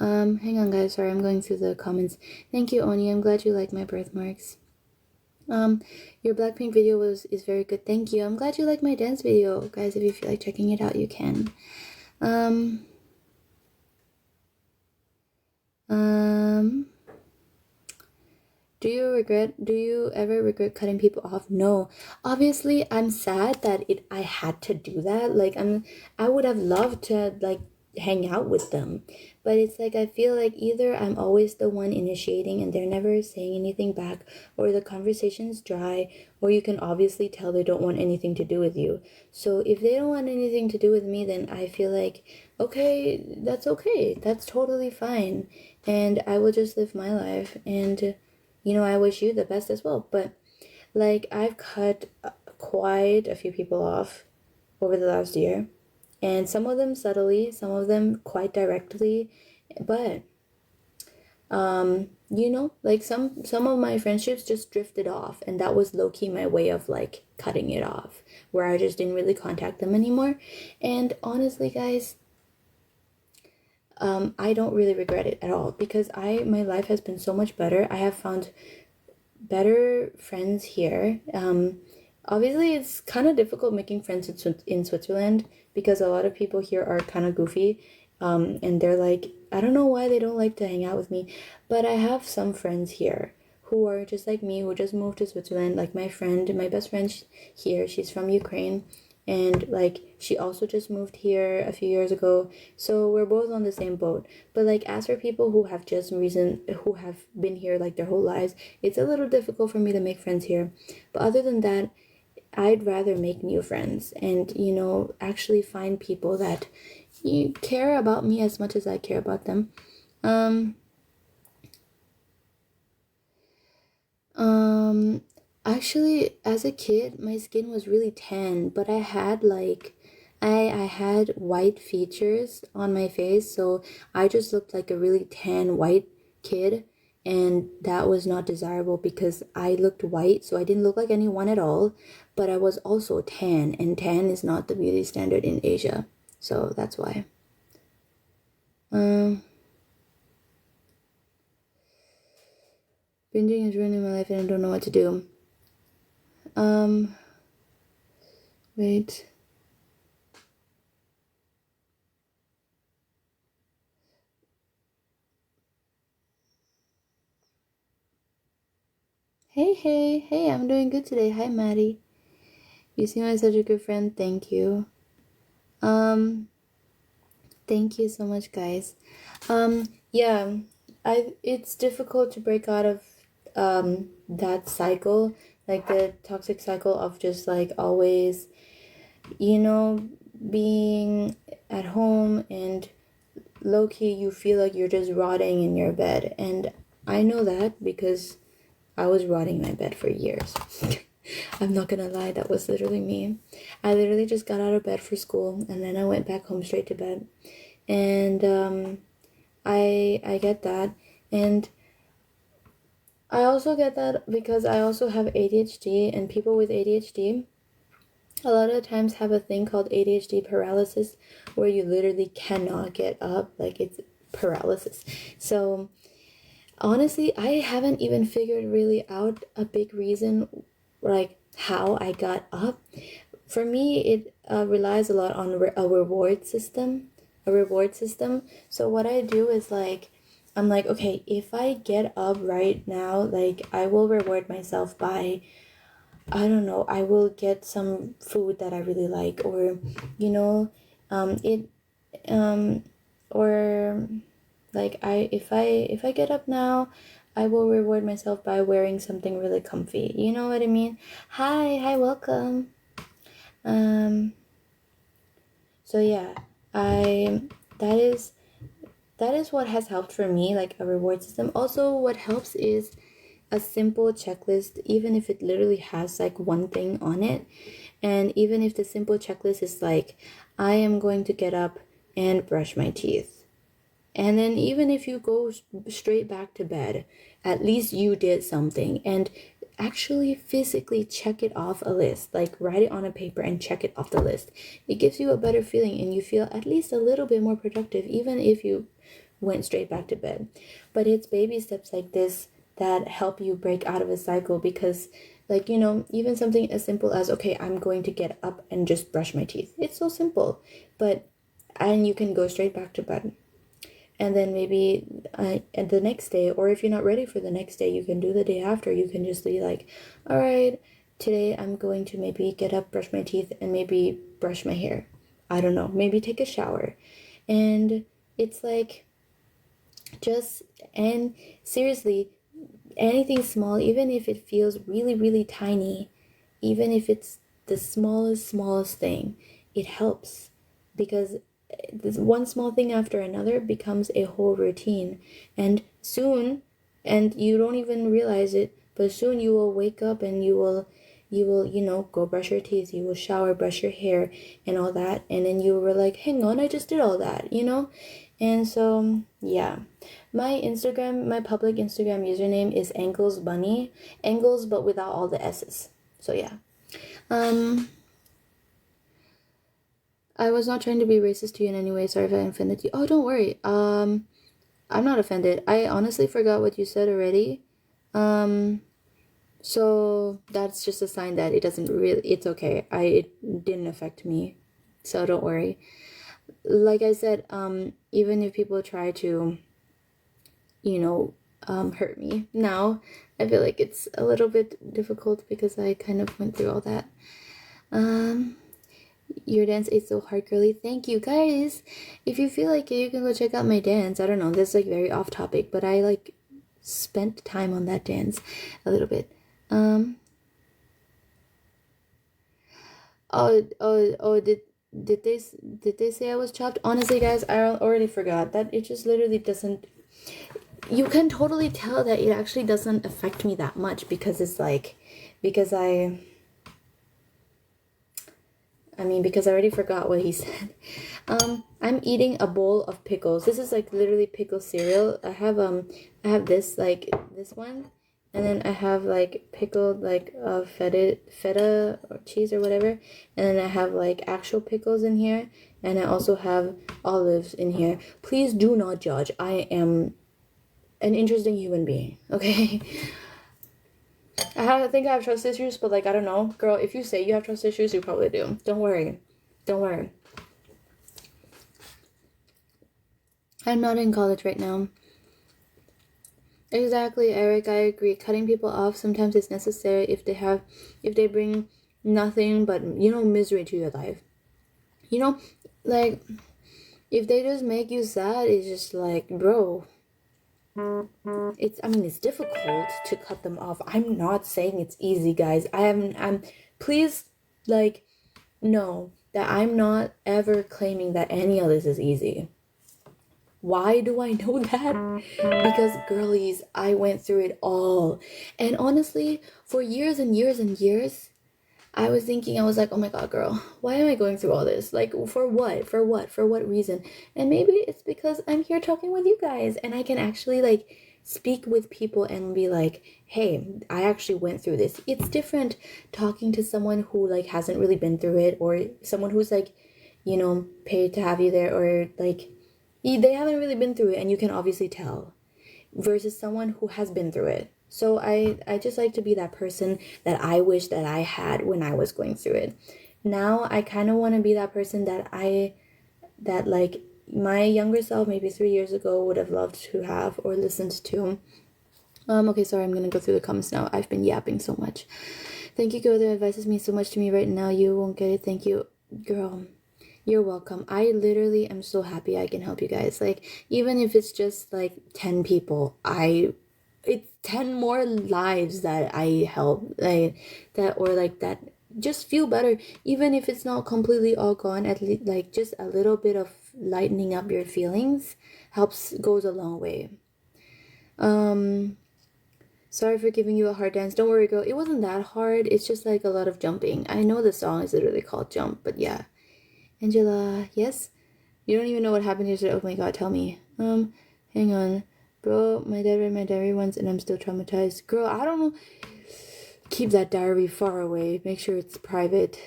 Hang on, guys. Sorry, I'm going through the comments. Thank you, Oni. I'm glad you like my birthmarks. Your Blackpink video is very good. Thank you. I'm glad you like my dance video, guys. If you feel like checking it out, you can. Do you ever regret cutting people off? No. Obviously, I'm sad that I had to do that. Like, I would have loved to, like, hang out with them, but it's like I feel like either I'm always the one initiating and they're never saying anything back, or the conversation's dry, or you can obviously tell they don't want anything to do with you. So if they don't want anything to do with me, then I feel like okay, that's totally fine, and I will just live my life. And you know, I wish you the best as well. But like, I've cut quite a few people off over the last year, and some of them subtly, some of them quite directly. But you know, like some of my friendships just drifted off, and that was low-key my way of like cutting it off, where I just didn't really contact them anymore. And honestly, guys, I don't really regret it at all, because my life has been so much better. I have found better friends here. Obviously, it's kind of difficult making friends in Switzerland, because a lot of people here are kind of goofy, and they're like, I don't know why they don't like to hang out with me, but I have some friends here who are just like me, who just moved to Switzerland. Like my best friend here, she's from Ukraine, and like she also just moved here a few years ago, so we're both on the same boat. But like, as for people who have been here like their whole lives, it's a little difficult for me to make friends here. But other than that, I'd rather make new friends and, you know, actually find people that you care about me as much as I care about them. Actually, as a kid, my skin was really tan, but I had like, I had white features on my face, so I just looked like a really tan white kid, and that was not desirable because I looked white, so I didn't look like anyone at all, but I was also tan, and tan is not the beauty standard in Asia, so that's why. Binging is ruining my life and I don't know what to do. Wait. Hey, I'm doing good today. Hi, Maddie. You seem like such a good friend. Thank you. Thank you so much, guys. Yeah, it's difficult to break out of that cycle, like the toxic cycle of just like always, you know, being at home and low-key you feel like you're just rotting in your bed. And I know that because I was rotting in my bed for years. I'm not gonna lie, that was literally me. I literally just got out of bed for school and then I went back home straight to bed. And I get that. And I also get that because I also have ADHD, and people with ADHD a lot of times have a thing called ADHD paralysis, where you literally cannot get up, like it's paralysis. So honestly, I haven't even figured really out a big reason, like how I got up. For me, it relies a lot on a reward system. So what I do is like, I'm like, okay, if I get up right now, like I will reward myself by I don't know, I will get some food that I really like, or you know, it or like if I get up now, I will reward myself by wearing something really comfy. You know what I mean? Hi, welcome. Um so yeah, I that is what has helped for me, like a reward system. Also, what helps is a simple checklist, even if it literally has like one thing on it. And even if the simple checklist is like, I am going to get up and brush my teeth. And then even if you go straight back to bed, at least you did something. And actually physically check it off a list, like write it on a paper and check it off the list. It gives you a better feeling and you feel at least a little bit more productive, even if you went straight back to bed. But it's baby steps like this that help you break out of a cycle, because like, you know, even something as simple as, okay, I'm going to get up and just brush my teeth. It's so simple, but and you can go straight back to bed. And then maybe the next day, or if you're not ready for the next day, you can do the day after. You can just be like, all right, today I'm going to maybe get up, brush my teeth, and maybe brush my hair. I don't know, maybe take a shower. And it's like, just, and seriously, anything small, even if it feels really, really tiny, even if it's the smallest thing, it helps, because this one small thing after another becomes a whole routine. And soon, and you don't even realize it, but soon you will wake up and you will, you know, go brush your teeth, you will shower, brush your hair and all that, and then you were like, hang on, I just did all that, you know. And so yeah, my public Instagram username is anglesss22, angles but without all the s's. So yeah. I was not trying to be racist to you in any way. Sorry if I offended you. Oh, don't worry. I'm not offended. I honestly forgot what you said already. So that's just a sign that it doesn't really, it's okay. It didn't affect me. So don't worry. Like I said, even if people try to, you know, hurt me now, I feel like it's a little bit difficult because I kind of went through all that. Your dance is so hard, girly. Thank you, guys. If you feel like it, you can go check out my dance. I don't know, this is like very off topic, but I like spent time on that dance a little bit. Did they say I was chopped? Honestly, guys, I already forgot that. It just literally doesn't. You can totally tell that it actually doesn't affect me that much, because it's like, because I already forgot what he said. I'm eating a bowl of pickles. This is like literally pickle cereal. I have this, like this one, and then I have like pickled like feta or cheese or whatever, and then I have like actual pickles in here, and I also have olives in here. Please do not judge. I am an interesting human being, okay? I think I have trust issues, but like, I don't know. Girl, if you say you have trust issues, you probably do. Don't worry. Don't worry. I'm not in college right now. Exactly, Eric, I agree. Cutting people off sometimes is necessary if they bring nothing but, you know, misery to your life. You know, like, if they just make you sad, it's just like, bro, it's difficult to cut them off. I'm not saying it's easy, guys. Please, like, know that I'm not ever claiming that any of this is easy. Why do I know that? Because, girlies, I went through it all. And honestly, for years and years and years, I was like, oh my god, girl, why am I going through all this? Like, for what? For what? For what reason? And maybe it's because I'm here talking with you guys, and I can actually, like, speak with people and be like, hey, I actually went through this. It's different talking to someone who, like, hasn't really been through it, or someone who's, like, you know, paid to have you there, or, like, they haven't really been through it, and you can obviously tell, versus someone who has been through it. So I just like to be that person that I wish that I had when I was going through it. Now I kind of want to be that person that like my younger self maybe 3 years ago would have loved to have or listened to. Okay, sorry, I'm gonna go through the comments now. I've been yapping so much. Thank you, girl. That advises me so much to me right now. You won't get it. Thank you, girl. You're welcome. I literally am so happy I can help you guys. Like, even if it's just like 10 people, it's 10 more lives that I help, like that just feel better. Even if it's not completely all gone, at least like just a little bit of lightening up your feelings goes a long way. Sorry for giving you a hard dance. Don't worry, girl. It wasn't that hard. It's just like a lot of jumping. I know the song is literally called Jump, but yeah. Angela, yes? You don't even know what happened yesterday. Oh my god, tell me. Hang on. Bro, my dad read my diary once and I'm still traumatized. Girl, I don't know. Keep that diary far away. Make sure it's private.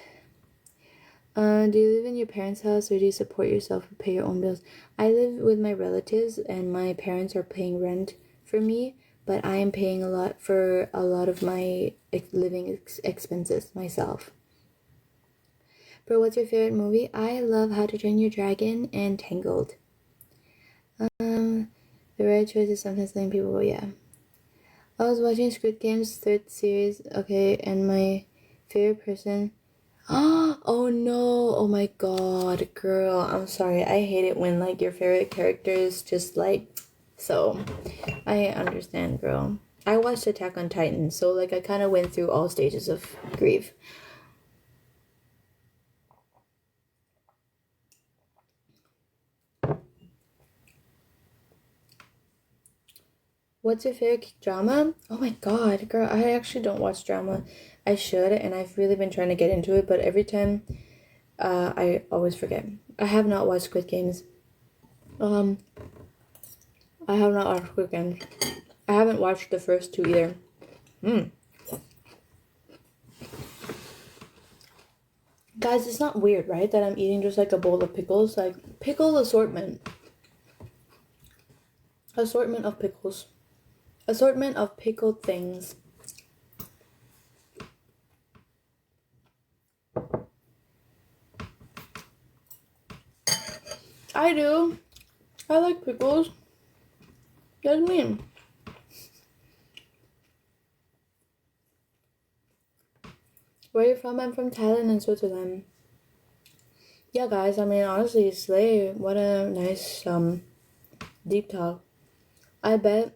Do you live in your parents' house or do you support yourself and pay your own bills? I live with my relatives and my parents are paying rent for me, but I am paying a lot for a lot of my living expenses myself. Bro, what's your favorite movie? I love How to Train Your Dragon and Tangled. The right choice is sometimes letting people go, yeah. I was watching Squid Game's 3rd series, okay, and my favorite person... Oh no, oh my god, girl, I'm sorry. I hate it when, like, your favorite character is just, like... So, I understand, girl. I watched Attack on Titan, so, like, I kind of went through all stages of grief. What's your favorite drama? Oh my god, girl, I actually don't watch drama. I should, and I've really been trying to get into it, but every time, I always forget. I have not watched Squid Games. I have not watched Squid Games. I haven't watched the first 2 either. Guys, it's not weird, right? That I'm eating just like a bowl of pickles. Like, pickle assortment. Assortment of pickles. Assortment of pickled things. I do. I like pickles. That's me. Where are you from? I'm from Thailand and Switzerland. Yeah, guys, I mean, honestly, slay. What a nice, deep talk. I bet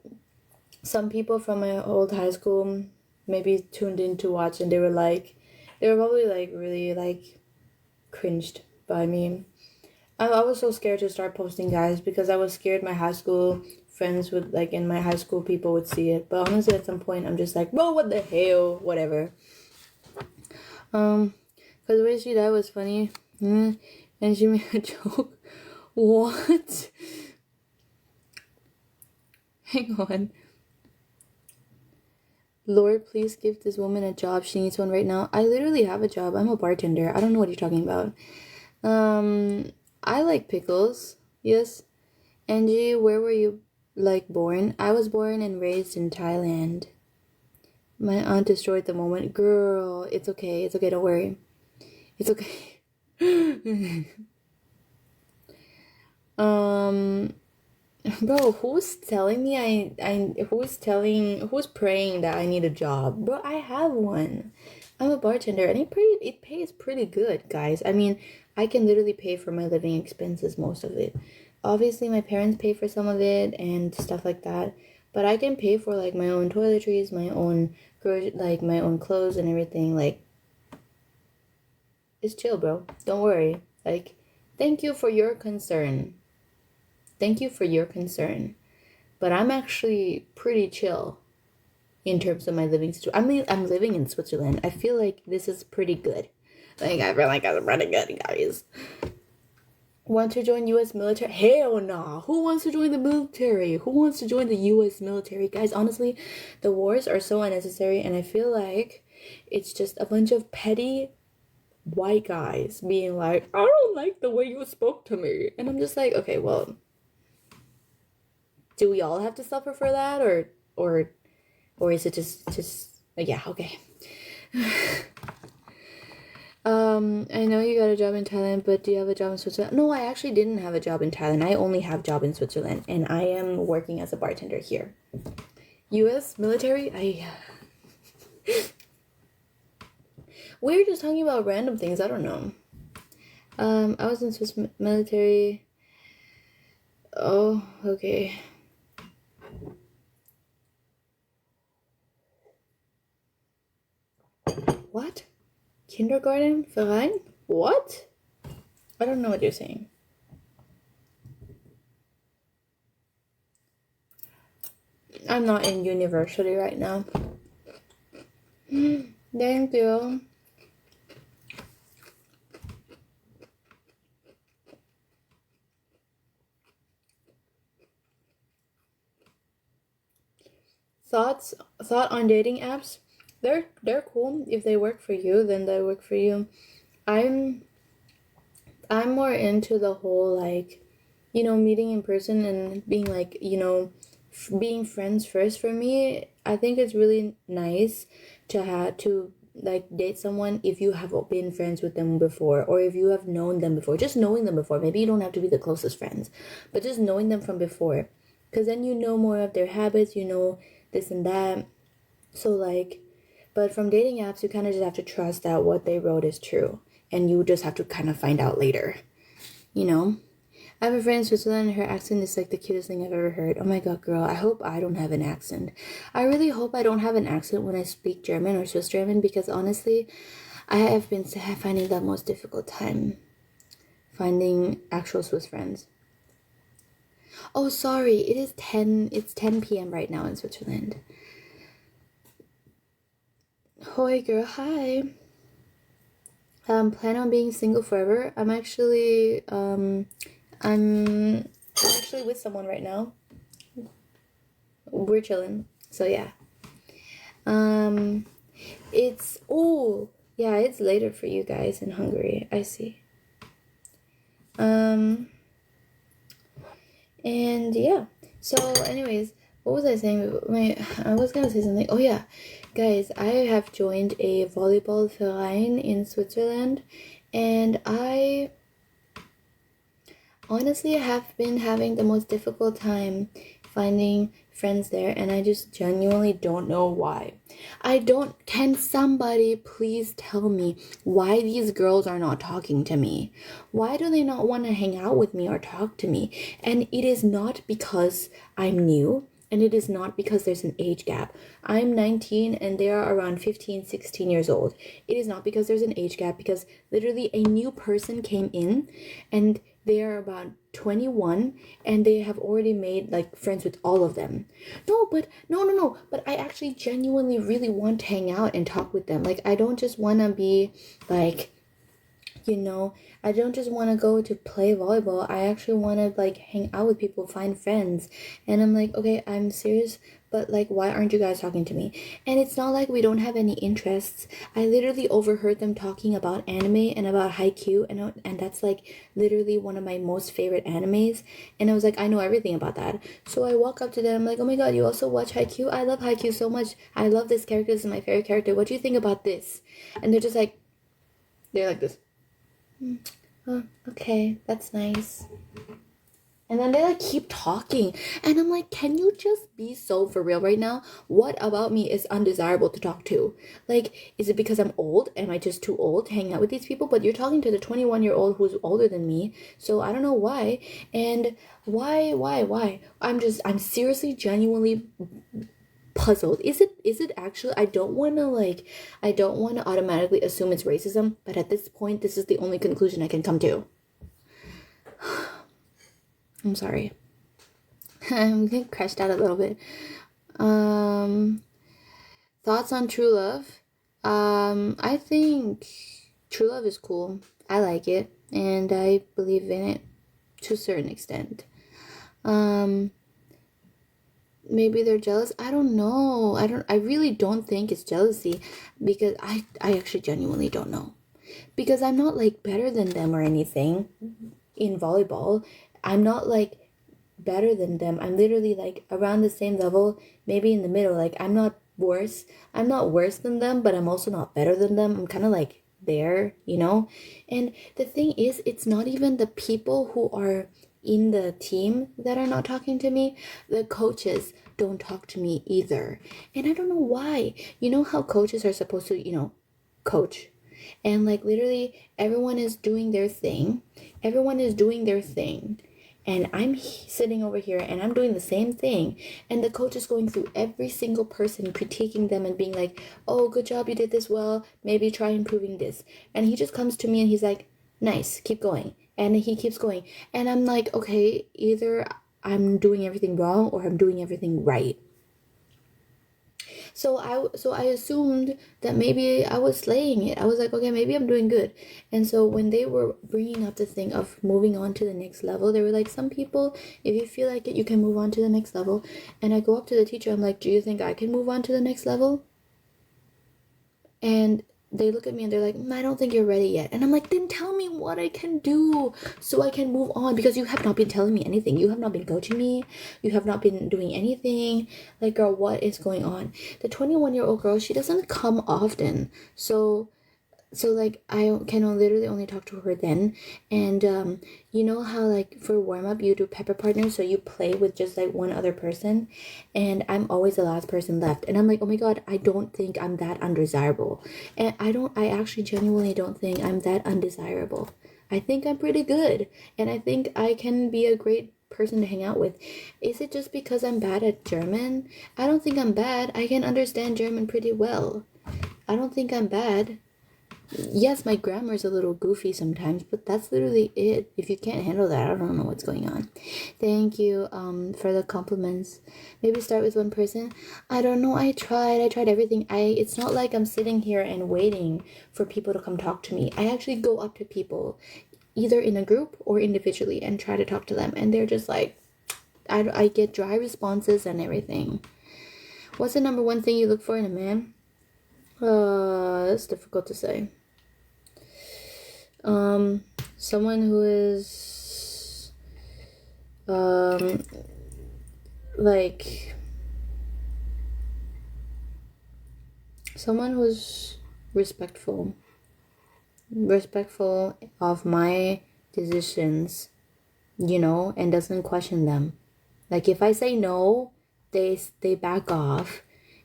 some people from my old high school maybe tuned in to watch and they were probably like really like cringed by me. I was so scared to start posting, guys, because I was scared my high school friends would, like, in my high school people would see it. But honestly, at some point, I'm just like, bro, what the hell, whatever. Because the way she died was funny. And she made a joke. What? Hang on. Lord, please give this woman a job. She needs one right now. I literally have a job. I'm a bartender. I don't know what you're talking about. I like pickles. Yes. Angie, where were you, like, born? I was born and raised in Thailand. My aunt destroyed the moment. Girl, it's okay. It's okay. Don't worry. It's okay. Bro, who's telling me who's praying that I need a job? Bro, I have one. I'm a bartender and it pays pretty good, guys. I mean, I can literally pay for my living expenses, most of it. Obviously, my parents pay for some of it and stuff like that, but I can pay for like my own toiletries, my own clothes and everything. Like, it's chill, bro. Don't worry. Like, thank you for your concern. Thank you for your concern. But I'm actually pretty chill in terms of my living situation. I mean, I'm living in Switzerland. I feel like this is pretty good. Like, I feel like I'm pretty good, guys. Want to join U.S. military? Hell nah. Who wants to join the military? Who wants to join the U.S. military? Guys, honestly, the wars are so unnecessary, and I feel like it's just a bunch of petty white guys being like, I don't like the way you spoke to me. And I'm just like, okay, well, do we all have to suffer for that, or is it just yeah, okay. I know you got a job in Thailand, but do you have a job in Switzerland? No, I actually didn't have a job in Thailand. I only have a job in Switzerland, and I am working as a bartender here. US military? We're just talking about random things. I don't know. I was in Swiss military. Oh, okay. What? Kindergarten? Verein? What? I don't know what you're saying. I'm not in university right now. Thank you. Thought on dating apps? They're cool. If they work for you, then they work for you. I'm more into the whole, like, meeting in person and being like, being friends first. For me, I think it's really nice to have to like date someone if you have been friends with them before, or if you have known them before. Just knowing them before. Maybe you don't have to be the closest friends, but just knowing them from before, because then you know more of their habits, this and that. So like, but from dating apps, you kind of just have to trust that what they wrote is true, and you just have to kind of find out later. I have a friend in Switzerland, and her accent is like the cutest thing I've ever heard. Oh my god, girl, I hope I don't have an accent. I really hope I don't have an accent when I speak German or Swiss German, because honestly, I have been finding the most difficult time finding actual Swiss friends. Oh, sorry, it's 10 p.m. right now in Switzerland. Hoi, girl, hi. Plan on being single forever. I'm actually with someone right now. We're chilling. So yeah. It's later for you guys in Hungary. I see. And yeah. So anyways, what was I saying? I was gonna say something. Oh yeah. Guys, I have joined a volleyball verein in Switzerland, and I honestly have been having the most difficult time finding friends there, and I just genuinely don't know why. Can somebody please tell me why these girls are not talking to me? Why do they not want to hang out with me or talk to me? And it is not because I'm new, and it is not because there's an age gap. I'm 19 and they are around 15, 16 years old. It is not because there's an age gap, because literally a new person came in and they are about 21 and they have already made like friends with all of them. No, but I actually genuinely really want to hang out and talk with them. Like, I don't just want to be like, I don't just want to go to play volleyball. I actually want to like hang out with people, find friends. And I'm like, okay, I'm serious, but like, why aren't you guys talking to me? And it's not like we don't have any interests. I literally overheard them talking about anime and about Haikyuu, and that's like literally one of my most favorite animes. And I was like, I know everything about that. So I walk up to them like, oh my god, you also watch Haikyuu? I love Haikyuu so much. I love this character. This is my favorite character. What do you think about this? And they're like this. Oh, okay, that's nice. And then they like keep talking, and I'm like, can you just be so for real right now? What about me is undesirable to talk to? Like, is it because I'm old? Am I just too old to hang out with these people? But you're talking to the 21-year-old who's older than me, so I don't know why. And why? I'm seriously, genuinely puzzled. Is it actually, I don't want to automatically assume it's racism, but at this point this is the only conclusion I can come to. I'm sorry. I'm getting crashed out a little bit. Thoughts on true love? I think true love is cool. I like it, and I believe in it to a certain extent. Maybe they're jealous. I don't know. I really don't think it's jealousy, because I actually genuinely don't know. Because I'm not like better than them or anything in volleyball. I'm not like better than them. I'm literally like around the same level, maybe in the middle. Like, I'm not worse. I'm not worse than them, but I'm also not better than them. I'm kind of like there, And the thing is, it's not even the people who are in the team that are not talking to me. The coaches, don't talk to me either. And I don't know why. You know how coaches are supposed to, coach. And like literally everyone is doing their thing. Everyone is doing their thing. And I'm sitting over here and I'm doing the same thing. And the coach is going through every single person, critiquing them and being like, oh, good job, you did this well. Maybe try improving this. And he just comes to me and he's like, nice, keep going. And he keeps going. And I'm like, okay, either I'm doing everything wrong or I'm doing everything right. So I assumed that maybe I was slaying it. I was like, okay, maybe I'm doing good. And so when they were bringing up the thing of moving on to the next level, they were like, some people, if you feel like it, you can move on to the next level. And I go up to the teacher, I'm like, do you think I can move on to the next level? And they look at me and they're like, I don't think you're ready yet. And I'm like, then tell me what I can do so I can move on, because you have not been telling me anything. You have not been coaching me. You have not been doing anything. Like, girl, what is going on? The 21-year-old girl, she doesn't come often. So like I can literally only talk to her then. And you know how like for warm-up you do pepper partners, so you play with just like one other person, and I'm always the last person left, and I'm like, oh my god, I don't think I'm that undesirable. And I actually genuinely don't think I'm that undesirable. I think I'm pretty good, and I think I can be a great person to hang out with. Is it just because I'm bad at German? I don't think I'm bad. I can understand German pretty well. I don't think I'm bad. Yes, my grammar is a little goofy sometimes, but that's literally it. If you can't handle that, I don't know what's going on. Thank you for the compliments. Maybe start with one person. I don't know. I tried everything. It's not like I'm sitting here and waiting for people to come talk to me. I actually go up to people either in a group or individually and try to talk to them, and they're just like, I get dry responses and everything. What's the number one thing you look for in a man? That's difficult to say. Someone who is, like, someone who's respectful of my decisions, and doesn't question them. Like, if I say no, they back off,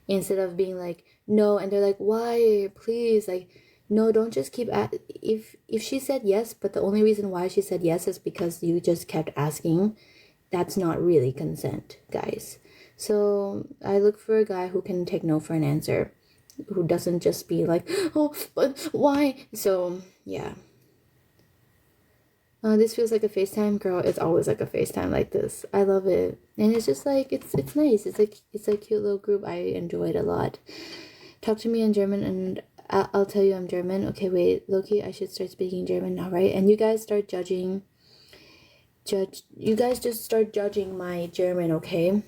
instead of being like, no, and they're like, why, please, like, no, don't just keep if she said yes, but the only reason why she said yes is because you just kept asking, that's not really consent, guys. So I look for a guy who can take no for an answer, who doesn't just be like, oh, but why? So yeah. This feels like a FaceTime, girl. It's always like a FaceTime like this. I love it, and it's just like it's nice. It's a cute little group. I enjoyed a lot. Talk to me in German, and I'll tell you I'm German. Okay, wait, Loki, I should start speaking German now, right? And you guys start judging. You guys just start judging my German, okay?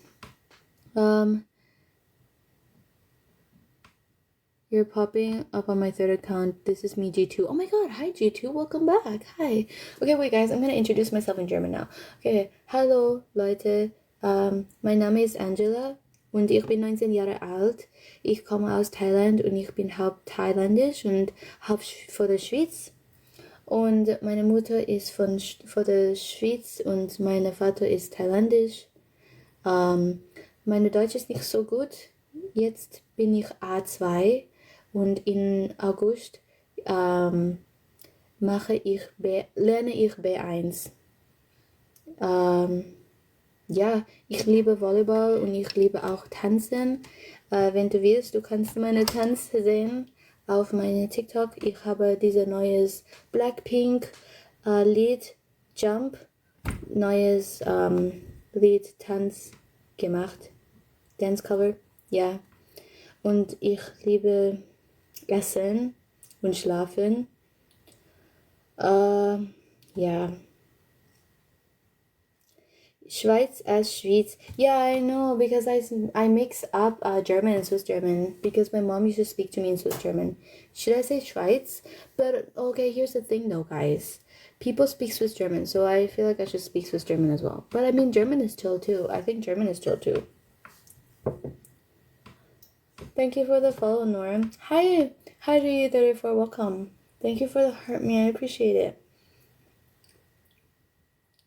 You're popping up on my third account. This is me, G2. Oh my god, hi G2, welcome back. Hi. Okay, wait guys, I'm gonna introduce myself in German now. Okay, hallo Leute. Mein Name ist Angela und ich bin 19 Jahre alt. Ich komme aus Thailand und ich bin halb thailändisch und halb von der Schweiz. Und meine Mutter ist von der Schweiz und mein Vater ist thailändisch. Meine Deutsch ist nicht so gut. Jetzt bin ich A2 und in August lerne ich B1. Ja, ich liebe Volleyball und ich liebe auch Tanzen. Wenn du willst, du kannst meine Tanz sehen auf meinem TikTok. Ich habe dieses neues Blackpink Lied Jump, neues Lied Tanz gemacht. Dance Cover, ja. Und ich liebe Essen und Schlafen. Ja. Schweiz as Schweiz. Yeah, I know, because I mix up German and Swiss German, because my mom used to speak to me in Swiss German. Should I say Schweiz? But okay, here's the thing though, guys. People speak Swiss German, so I feel like I should speak Swiss German as well. But I mean, German is chill too. I think German is chill too. Thank you for the follow, Nora. Hi to you 34, welcome. Thank you for the heart, me, I appreciate it.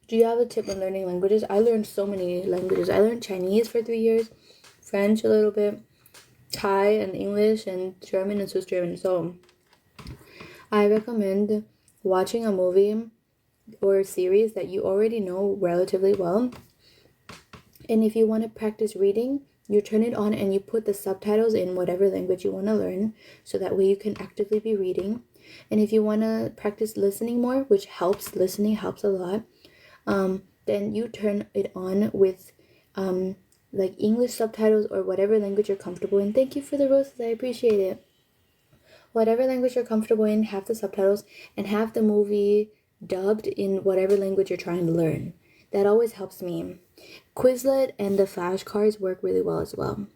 Do you have a tip on learning languages? I learned so many languages. I learned Chinese for 3 years, French a little bit, Thai and English, and German and Swiss German. So I recommend watching a movie or a series that you already know relatively well. And if you want to practice reading, you turn it on and you put the subtitles in whatever language you want to learn, so that way you can actively be reading. And if you want to practice listening more, which helps, listening helps a lot, then you turn it on with like English subtitles or whatever language you're comfortable in. Thank you for the roses, I appreciate it. Whatever language you're comfortable in, have the subtitles and have the movie dubbed in whatever language you're trying to learn. That always helps me. Quizlet and the flashcards work really well as well.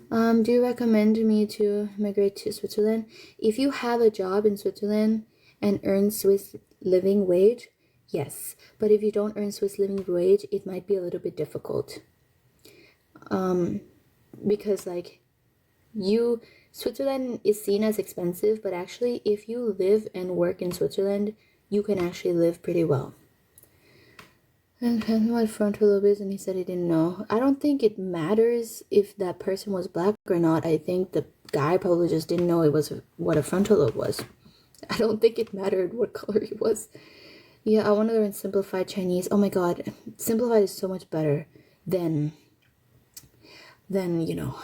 Do you recommend me to migrate to Switzerland? If you have a job in Switzerland and earn Swiss living wage, yes. But if you don't earn Swiss living wage, it might be a little bit difficult. Because like Switzerland is seen as expensive, but actually if you live and work in Switzerland, you can actually live pretty well. And what frontal lobe is, and he said he didn't know. I don't think it matters if that person was black or not. I think the guy probably just didn't know it was what a frontal lobe was. I don't think it mattered what color he was. Yeah, I want to learn simplified Chinese. Oh my god, simplified is so much better than you know,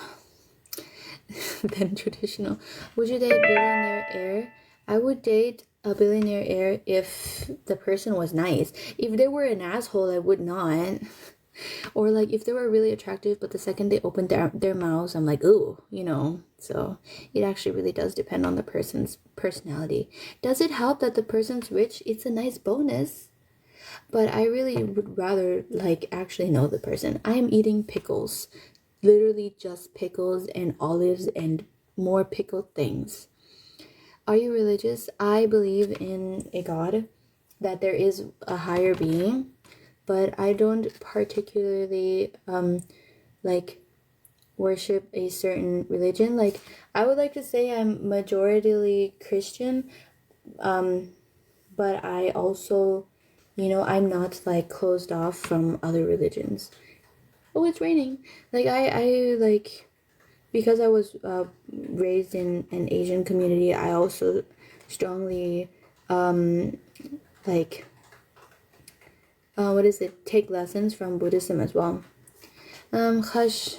than traditional. Would you date billionaire heir? I would date a billionaire heir if the person was nice. If they were an asshole, I would not. Or like if they were really attractive, but the second they opened their mouths, I'm like, ooh, you know. So it actually really does depend on the person's personality. Does it help that the person's rich? It's a nice bonus. But I really would rather like actually know the person. I am eating pickles. Literally just pickles and olives and more pickled things. Are you religious? I believe in a God, that there is a higher being, but I don't particularly like worship a certain religion. Like I would like to say I'm majoritarily Christian, but I also, you know, I'm not like closed off from other religions. Oh, it's raining. Like I like, because I was raised in an Asian community, I also strongly like take lessons from Buddhism as well. Hush,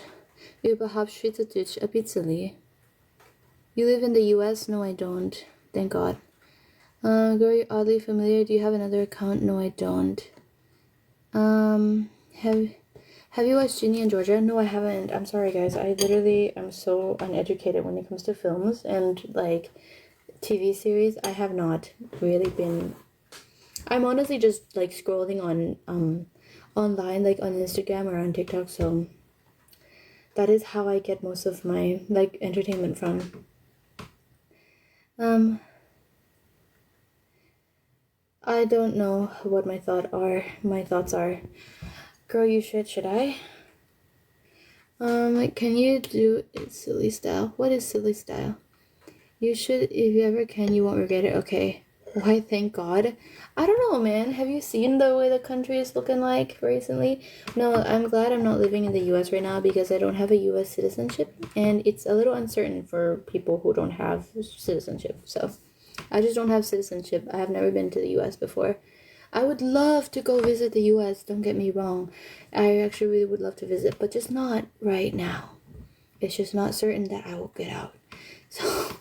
überhaupt Schweizerdeutsch ein bisschen. You live in the US? No, I don't. Thank God. Girl, you're oddly familiar. Do you have another account? No, I don't. Have you watched Ginny and Georgia? No, I haven't. I'm sorry, guys. I literally am so uneducated when it comes to films and like TV series. I have not really been. I'm honestly just like scrolling on online, like on Instagram or on TikTok. So that is how I get most of my like entertainment from. I don't know what my thoughts are. Girl, you should I? Can you do it silly style? What is silly style? You should, if you ever can, you won't regret it. Okay. Why, thank God. I don't know, man. Have you seen the way the country is looking like recently? No, I'm glad I'm not living in the US right now because I don't have a US citizenship, and it's a little uncertain for people who don't have citizenship. So I just don't have citizenship. I have never been to the US before. I would love to go visit the US, don't get me wrong. I actually really would love to visit, but just not right now. It's just not certain that I will get out. So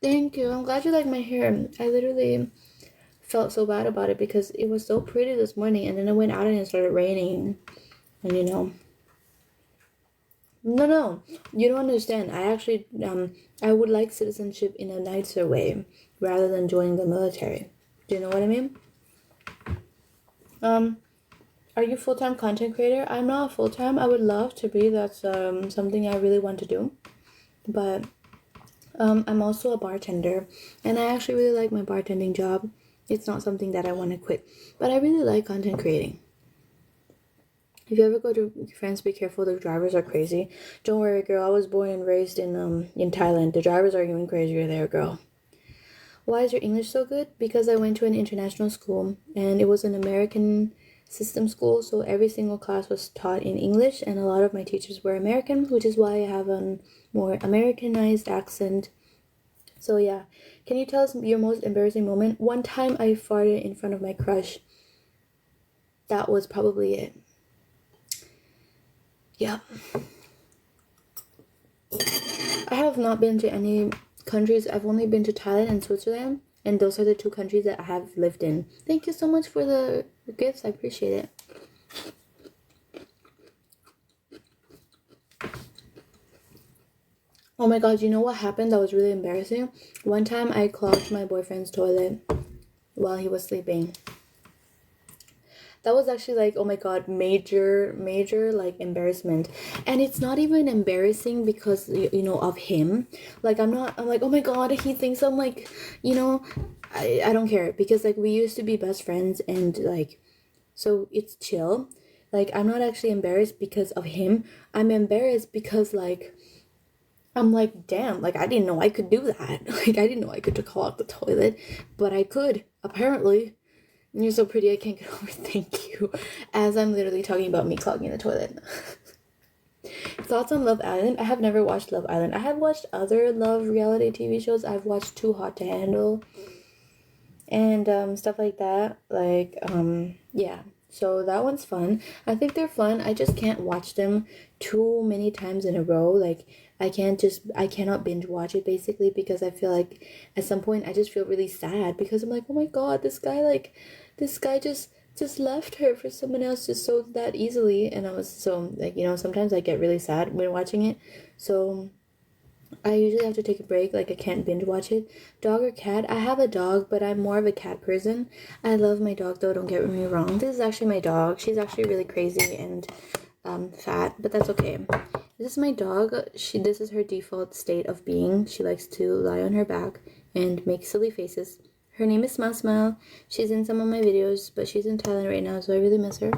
thank you. I'm glad you like my hair. I literally felt so bad about it because it was so pretty this morning, and then I went out and it started raining. And you know, no, you don't understand. I actually I would like citizenship in a nicer way rather than joining the military. Do you know what I mean? Are you full-time content creator? I'm not full-time. I would love to be. That's something I really want to do. But I'm also a bartender, and I actually really like my bartending job. It's not something that I want to quit, but I really like content creating. If you ever go to France, be careful. The drivers are crazy. Don't worry, girl. I was born and raised in Thailand. The drivers are even crazier there, girl. Why is your English so good? Because I went to an international school and it was an American system school, so every single class was taught in English and a lot of my teachers were American, which is why I have a more Americanized accent. So yeah, can you tell us your most embarrassing moment? One time I farted in front of my crush. That was probably it. Yeah. I have not been to any countries. I've only been to Thailand and Switzerland, and those are the two countries that I have lived in. Thank you so much for the gifts. I appreciate it. Oh my god, you know what happened that was really embarrassing? One time I clogged my boyfriend's toilet while he was sleeping. That was actually like, oh my god, major like embarrassment. And it's not even embarrassing because you know of him. Like I'm like, oh my god, he thinks I'm like, you know, I don't care because like we used to be best friends and like, so it's chill. Like I'm not actually embarrassed because of him. I'm embarrassed because like I'm like, damn, like I didn't know I could do that. Like I didn't know I could clog the toilet, but I could, apparently. You're so pretty, I can't get over thank you. As I'm literally talking about me clogging the toilet. Thoughts on Love Island? I have never watched Love Island. I have watched other love reality TV shows. I've watched Too Hot to Handle and stuff like that. Like, yeah. So that one's fun. I think they're fun. I just can't watch them too many times in a row. Like, I cannot binge watch it basically because I feel like at some point I just feel really sad because I'm like, oh my god, this guy just left her for someone else just so that easily. And I was so like, you know, sometimes I get really sad when watching it. So I usually have to take a break, like I can't binge watch it. Dog or cat? I have a dog, but I'm more of a cat person. I love my dog though, don't get me wrong. This is actually my dog. She's actually really crazy and fat, but that's okay. This is my dog. This is her default state of being. She likes to lie on her back and make silly faces. Her name is Smile Smile. She's in some of my videos, but she's in Thailand right now, so I really miss her.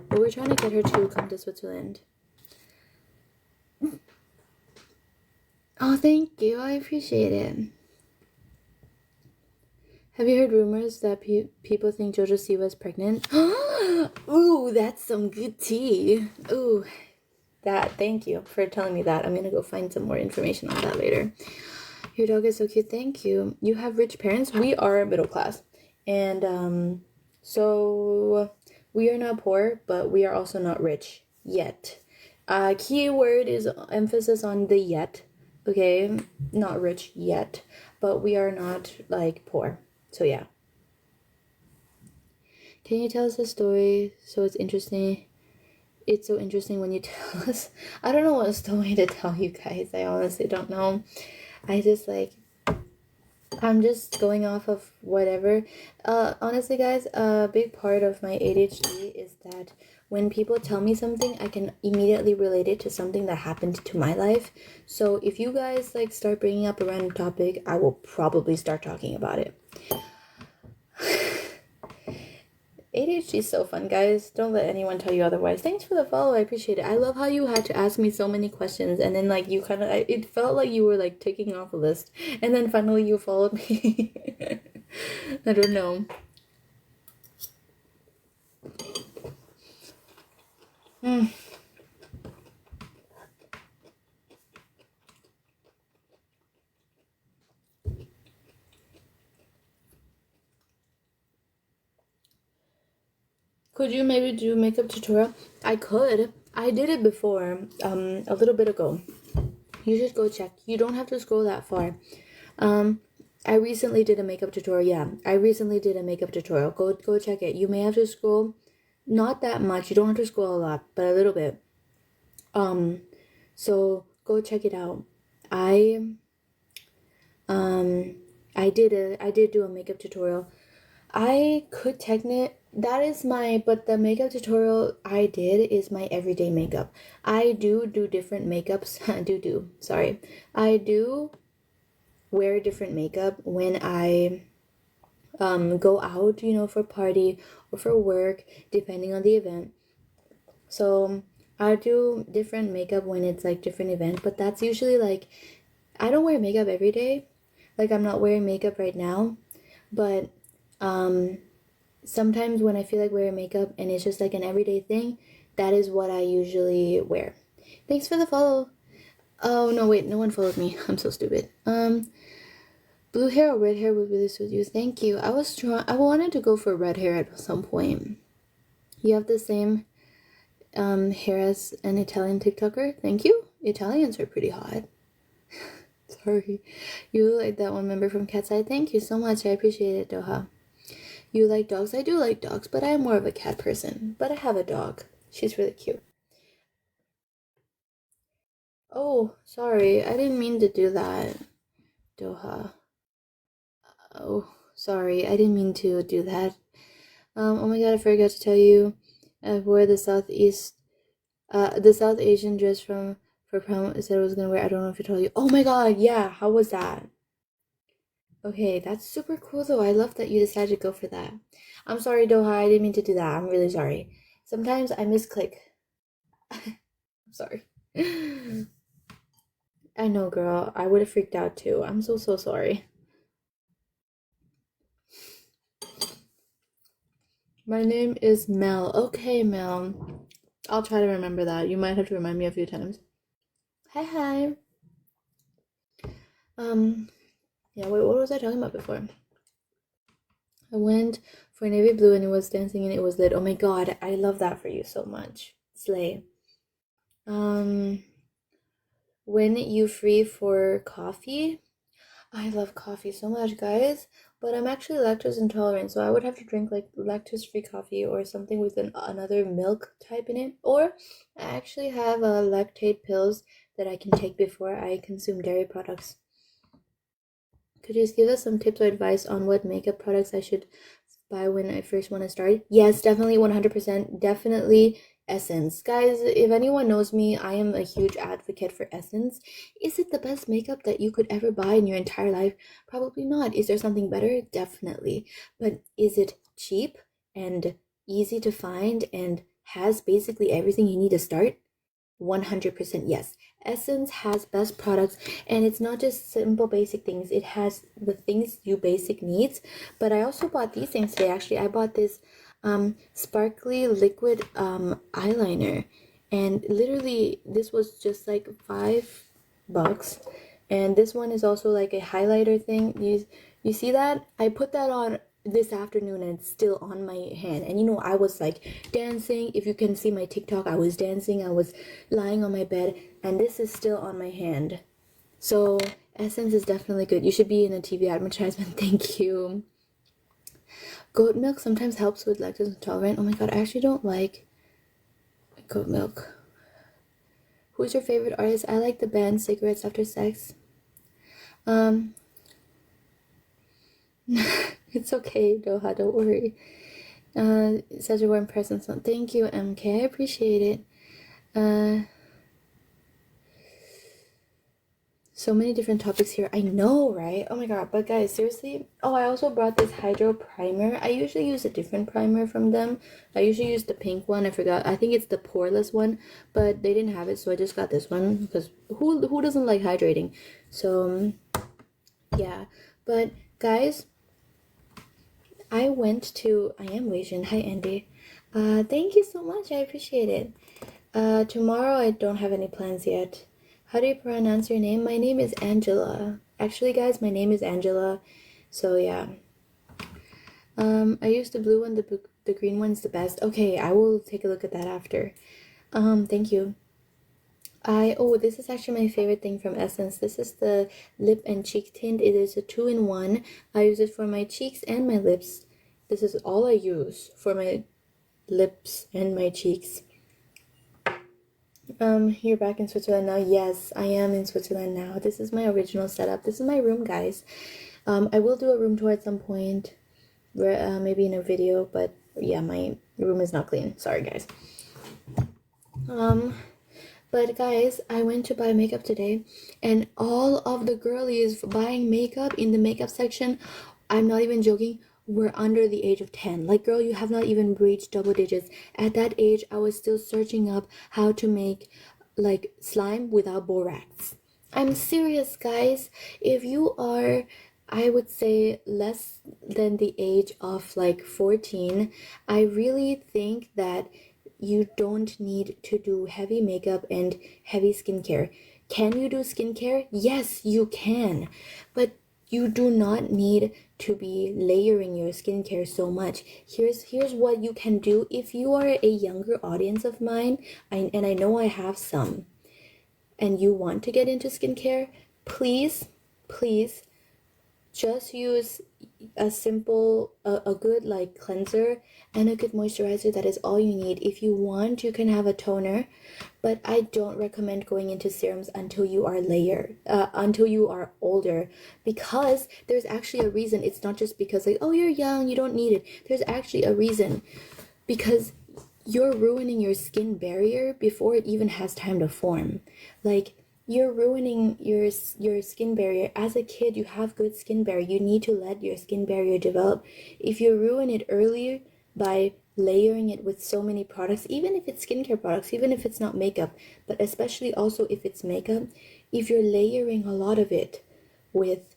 But we're trying to get her to come to Switzerland. Oh, thank you. I appreciate it. Have you heard rumors that people think JoJo Siwa is pregnant? Ooh, that's some good tea. Ooh, thank you for telling me that. I'm gonna go find some more information on that later. Your dog is so cute. Thank you. You have rich parents? We are middle class. And, so we are not poor, but we are also not rich yet. Keyword is emphasis on the yet. Okay, not rich yet, but we are not like poor. So yeah. Can you tell us a story so it's interesting? It's so interesting when you tell us. I don't know what story to tell you guys. I honestly don't know. I'm just going off of whatever. Honestly, guys, a big part of my ADHD is that when people tell me something, I can immediately relate it to something that happened to my life. So if you guys like start bringing up a random topic, I will probably start talking about it. ADHD is so fun, guys. Don't let anyone tell you otherwise. Thanks for the follow. I appreciate it. I love how you had to ask me so many questions and then like you kind of it felt like you were like ticking off a list and then finally you followed me. I don't know. Could you maybe do makeup tutorial? I could. I did it before, a little bit ago. You should go check. You don't have to scroll that far. I recently did a makeup tutorial. Yeah, I recently did a makeup tutorial. Go check it. You may have to scroll, not that much. You don't have to scroll a lot, but a little bit. So go check it out. I did do a makeup tutorial. I could but the makeup tutorial I did is my everyday makeup. I do different makeups. Sorry. I do wear different makeup when I go out, you know, for party or for work, depending on the event. So I do different makeup when it's like different event, but that's usually like I don't wear makeup every day. like I'm not wearing makeup right now, but sometimes when I feel like wearing makeup and it's just like an everyday thing, that is what I usually wear. Thanks for the follow. Oh no, wait, no one followed me. I'm so stupid. Blue hair or red hair would really suit you. Thank you. I wanted to go for red hair at some point. You have the same hair as an Italian TikToker. Thank you. Italians are pretty hot. Sorry. You look like that one member from Cat's Eye. Thank you so much. I appreciate it, Doha. You like dogs? I do like dogs, but I am more of a cat person. But I have a dog. She's really cute. Oh, sorry. I didn't mean to do that, Doha. Oh, sorry. I didn't mean to do that. Oh my god, I forgot to tell you. I wore the South Asian dress for prom. Said I was gonna wear. I don't know if I told you. Oh my god, yeah. How was that? Okay, that's super cool though. I love that you decided to go for that. I'm sorry, Doha. I didn't mean to do that. I'm really sorry. Sometimes I misclick. I'm sorry. I know, girl. I would have freaked out too. I'm so sorry. My name is Mel. Okay, Mel. I'll try to remember that. You might have to remind me a few times. Hi. Yeah, wait, what was I talking about before? I went for navy blue and it was dancing and it was lit. Oh my god, I love that for you so much. Slay. When you free for coffee? I love coffee so much, guys, but I'm actually lactose intolerant, so I would have to drink like lactose-free coffee or something with another milk type in it. Or I actually have lactate pills that I can take before I consume dairy products. Could you just give us some tips or advice on what makeup products I should buy when I first want to start? Yes, definitely 100%. Definitely Essence. Guys, if anyone knows me, I am a huge advocate for Essence. Is it the best makeup that you could ever buy in your entire life? Probably not. Is there something better? Definitely. But is it cheap and easy to find and has basically everything you need to start? 100% yes. Essence has best products, and it's not just simple basic things. It has the things you basic needs. But I also bought these things today. Actually, I bought this sparkly liquid eyeliner, and literally this was just like $5. And this one is also like a highlighter thing. You see that? I put that on this afternoon and it's still on my hand. And you know, I was like dancing. If you can see my TikTok, I was dancing. I was lying on my bed and this is still on my hand. So Essence is definitely good. You should be in a TV advertisement. Thank you. Goat milk sometimes helps with lactose intolerant. Oh my god, I actually don't like goat milk. Who's your favorite artist? I like the band Cigarettes After Sex. It's okay, Doha, don't worry. Such a warm presence. Thank you, MK. I appreciate it. So many different topics here. I know, right? Oh my god. But guys, seriously. Oh, I also brought this Hydro Primer. I usually use a different primer from them. I usually use the pink one. I forgot. I think it's the poreless one. But they didn't have it, so I just got this one. Because who doesn't like hydrating? So, yeah. But, guys, I am Weijin. Hi, Andy. Thank you so much. I appreciate it. Tomorrow I don't have any plans yet. How do you pronounce your name? My name is Angela. Actually, guys, my name is Angela. So, yeah. I use the blue one. The green one's the best. Okay, I will take a look at that after. Thank you. This is actually my favorite thing from Essence. This is the lip and cheek tint. It is a 2-in-1. I use it for my cheeks and my lips. This is all I use for my lips and my cheeks. You're back in Switzerland now? Yes, I am in Switzerland now. This is my original setup. This is my room, guys. I will do a room tour at some point, where maybe in a video, but yeah, my room is not clean. Sorry, guys. But guys, I went to buy makeup today, and all of the girlies buying makeup in the makeup section, I'm not even joking, were under the age of 10. Like, girl, you have not even reached double digits. At that age, I was still searching up how to make like slime without borax. I'm serious, guys. If you are, I would say, less than the age of like 14, I really think that you don't need to do heavy makeup and heavy skincare. Can you do skincare? Yes, you can. But you do not need to be layering your skincare so much. Here's what you can do if you are a younger audience of mine, and I know I have some, and you want to get into skincare, please just use a simple, a good like cleanser and a good moisturizer. That is all you need. If you want, you can have a toner, but I don't recommend going into serums until you are until you are older, because there's actually a reason. It's not just because like, oh, you're young, you don't need it. There's actually a reason, because you're ruining your skin barrier before it even has time to form. Like, you're ruining your skin barrier. As a kid, you have good skin barrier. You need to let your skin barrier develop. If you ruin it earlier by layering it with so many products, even if it's skincare products, even if it's not makeup, but especially also if it's makeup, if you're layering a lot of it with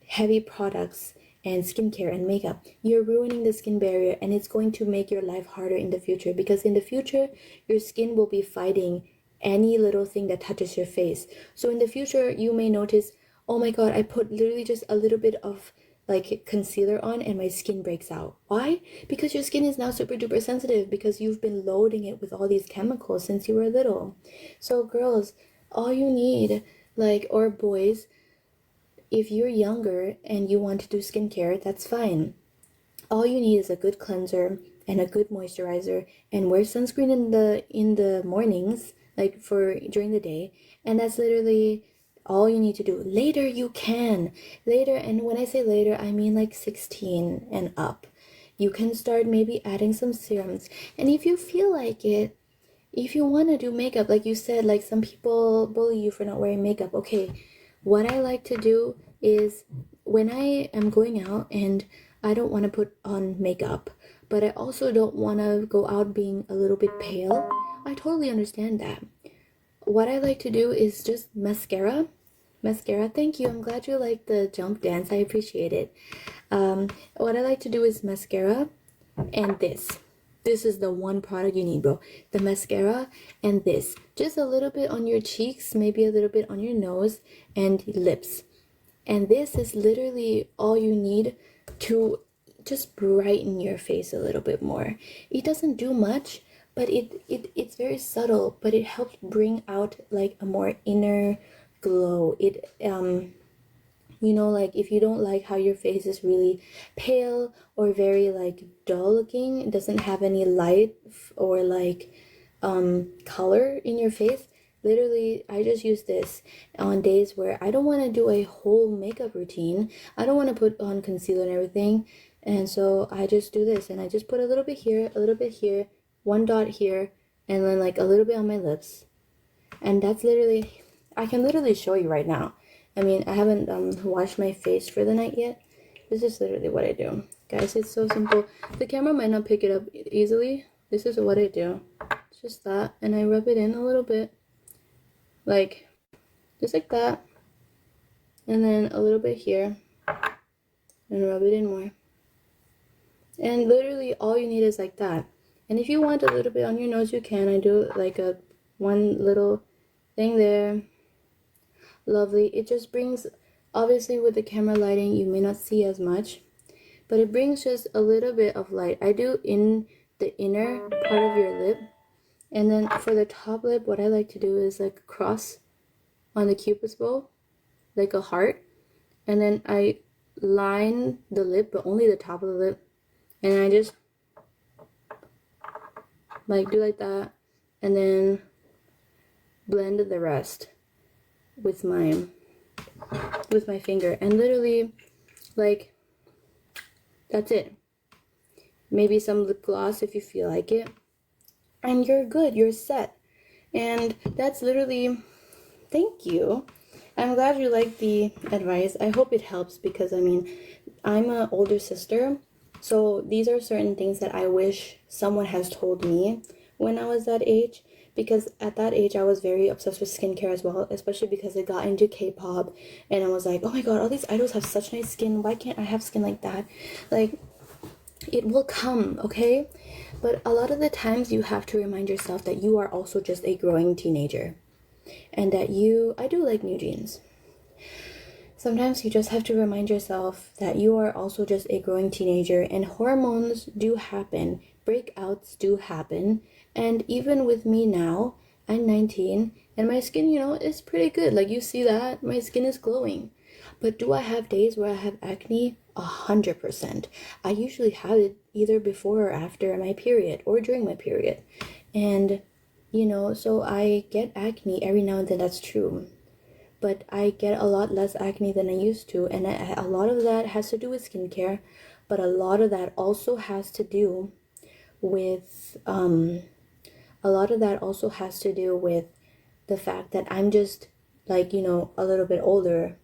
heavy products and skincare and makeup, you're ruining the skin barrier, and it's going to make your life harder in the future, because in the future your skin will be fighting any little thing that touches your face. So in the future you may notice, oh my god, I put literally just a little bit of like concealer on and my skin breaks out. Why? Because your skin is now super duper sensitive, because you've been loading it with all these chemicals since you were little. So girls, all you need, like, or boys, if you're younger and you want to do skincare, that's fine. All you need is a good cleanser and a good moisturizer, and wear sunscreen in the mornings, like for during the day, and that's literally all you need to do. Later you can. Later, and when I say later, I mean like 16 and up. You can start maybe adding some serums. And if you feel like it, if you want to do makeup, like you said, like some people bully you for not wearing makeup. Okay, what I like to do is, when I am going out and I don't want to put on makeup, but I also don't want to go out being a little bit pale, I totally understand that. What I like to do is just mascara. Mascara, thank you. I'm glad you like the jump dance. I appreciate it. What I like to do is mascara and this. This is the one product you need, bro. The mascara and this. Just a little bit on your cheeks, maybe a little bit on your nose and lips. And this is literally all you need to just brighten your face a little bit more. It doesn't do much, but it's very subtle, but it helps bring out like a more inner glow. It you know, like if you don't like how your face is really pale or very like dull looking, it doesn't have any light or like color in your face, literally I just use this on days where I don't want to do a whole makeup routine. I don't want to put on concealer and everything, and so I just do this, and I just put a little bit here, a little bit here, one dot here, and then like a little bit on my lips. And that's literally, I can literally show you right now. I mean, I haven't washed my face for the night yet. This is literally what I do. Guys, it's so simple. The camera might not pick it up easily. This is what I do. It's just that. And I rub it in a little bit. Like, just like that. And then a little bit here. And rub it in more. And literally all you need is like that. And if you want a little bit on your nose, you can. I do like a one little thing there. Lovely. It just brings, obviously with the camera lighting you may not see as much, but it brings just a little bit of light. I do in the inner part of your lip, and then for the top lip, what I like to do is like cross on the cupid's bow, like a heart, and then I line the lip, but only the top of the lip, and I just like do like that, and then blend the rest with my finger, and literally like that's it. Maybe some lip gloss if you feel like it, and you're good, you're set. And that's literally, thank you. I'm glad you like the advice. I hope it helps, because I mean, I'm an older sister, so these are certain things that I wish someone has told me when I was that age, because at that age I was very obsessed with skincare as well, especially because I got into K-pop and I was like, oh my god, all these idols have such nice skin, why can't I have skin like that? Like, it will come, okay? But a lot of the times you have to remind yourself that you are also just a growing teenager, and that I do like new jeans. Sometimes you just have to remind yourself that you are also just a growing teenager, and hormones do happen, breakouts do happen, and even with me now, I'm 19, and my skin, is pretty good. Like, you see that? My skin is glowing. But do I have days where I have acne? 100%. I usually have it either before or after my period, or during my period. And, so I get acne every now and then, that's true. But I get a lot less acne than I used to, and a lot of that has to do with skincare, but a lot of that also has to do with the fact that I'm just like, a little bit older.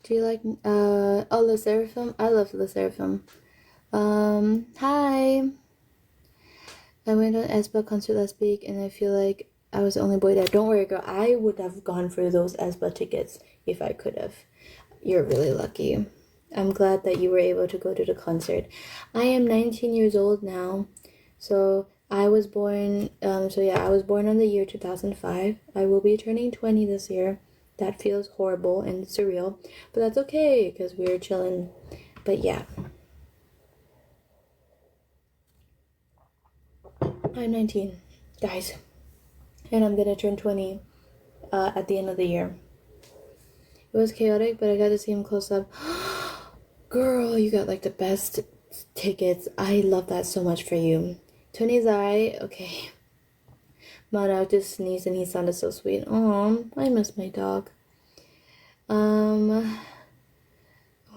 Do you like Le Seraphim? I love Le Seraphim. Hi. I went on aespa concert last week and I feel like I was the only boy there. Don't worry, girl. I would have gone for those aespa tickets if I could have. You're really lucky. I'm glad that you were able to go to the concert. I am 19 years old now. So I was born, I was born on the year 2005. I will be turning 20 this year. That feels horrible and surreal. But that's okay, because we're chilling. But yeah. I'm 19, guys. And I'm gonna turn 20 at the end of the year. It was chaotic, but I got to see him close up. Girl, you got like the best tickets. I love that so much for you. 20's alright? Okay. Mara just sneezed and he sounded so sweet. Aw, I miss my dog. Horrible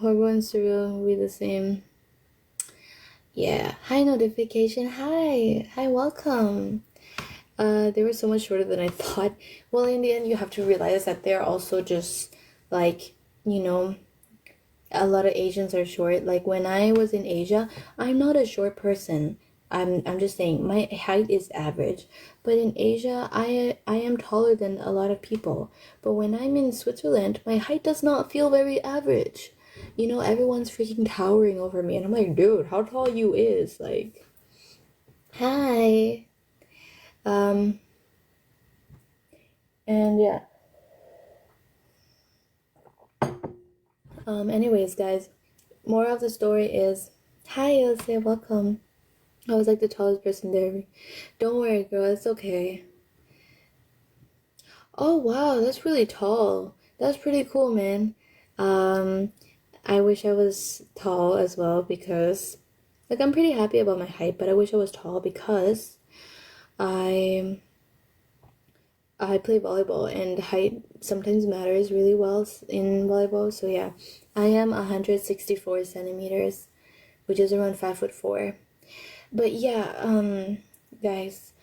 and surreal, we the same. Yeah. Hi, notification. Hi, welcome. They were so much shorter than I thought. Well, in the end, you have to realize that they're also just like, a lot of Asians are short. Like, when I was in Asia, I'm not a short person. I'm just saying, my height is average. But in Asia, I am taller than a lot of people. But when I'm in Switzerland, my height does not feel very average. Everyone's freaking towering over me. And I'm like, dude, how tall you is? Like, hi. And yeah. Anyways, guys, more of the story is, hi, Elsa, welcome. I was like the tallest person there. Don't worry, girl, it's okay. Oh, wow, that's really tall. That's pretty cool, man. I wish I was tall as well, because, like, I'm pretty happy about my height, but I wish I was tall because I play volleyball, and height sometimes matters really well in volleyball. So yeah, I am 164 centimeters, which is around 5'4". But yeah, guys,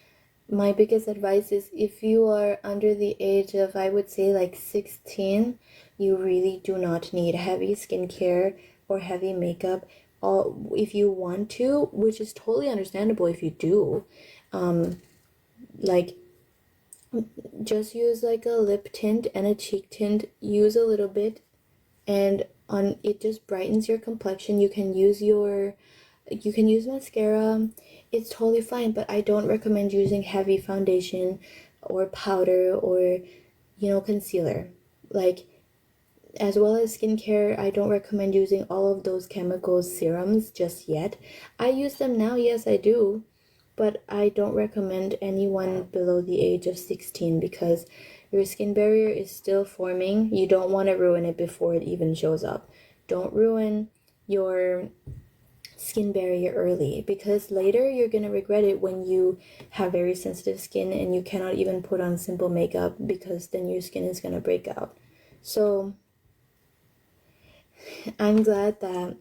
my biggest advice is, if you are under the age of, I would say, like 16, you really do not need heavy skincare or heavy makeup. If you want to, which is totally understandable if you do, like, just use like a lip tint and a cheek tint. Use a little bit, and it just brightens your complexion. You can use mascara. It's totally fine, but I don't recommend using heavy foundation or powder or concealer. Like, as well as skincare, I don't recommend using all of those chemical serums just yet. I use them now, yes I do, but I don't recommend anyone below the age of 16, because your skin barrier is still forming. You don't want to ruin it before it even shows up. Don't ruin your skin barrier early, because later you're going to regret it when you have very sensitive skin and you cannot even put on simple makeup, because then your skin is going to break out. So I'm glad that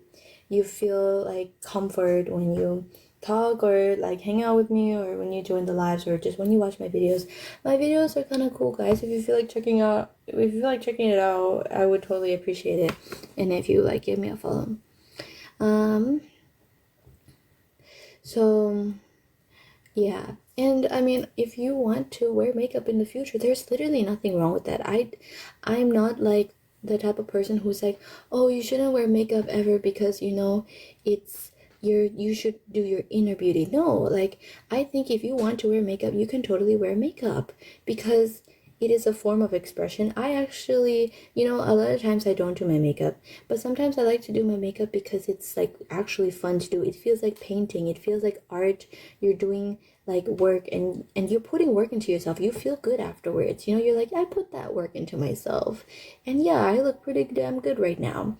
you feel like comfort when you talk or like hang out with me, or when you join the lives, or just when you watch my videos. My videos are kind of cool, guys. If you feel like checking it out, I would totally appreciate it. And if you like, give me a follow. So Yeah. And I mean, if you want to wear makeup in the future, there's literally nothing wrong with that. I'm not like the type of person who's like, "Oh, you shouldn't wear makeup ever because, it's you should do your inner beauty." No, like I think if you want to wear makeup, you can totally wear makeup because it is a form of expression. I actually, a lot of times I don't do my makeup, but sometimes I like to do my makeup because it's like actually fun to do. It feels like painting, it feels like art. You're doing like work and you're putting work into yourself. You feel good afterwards. You're like, I put that work into myself. And yeah, I look pretty damn good right now.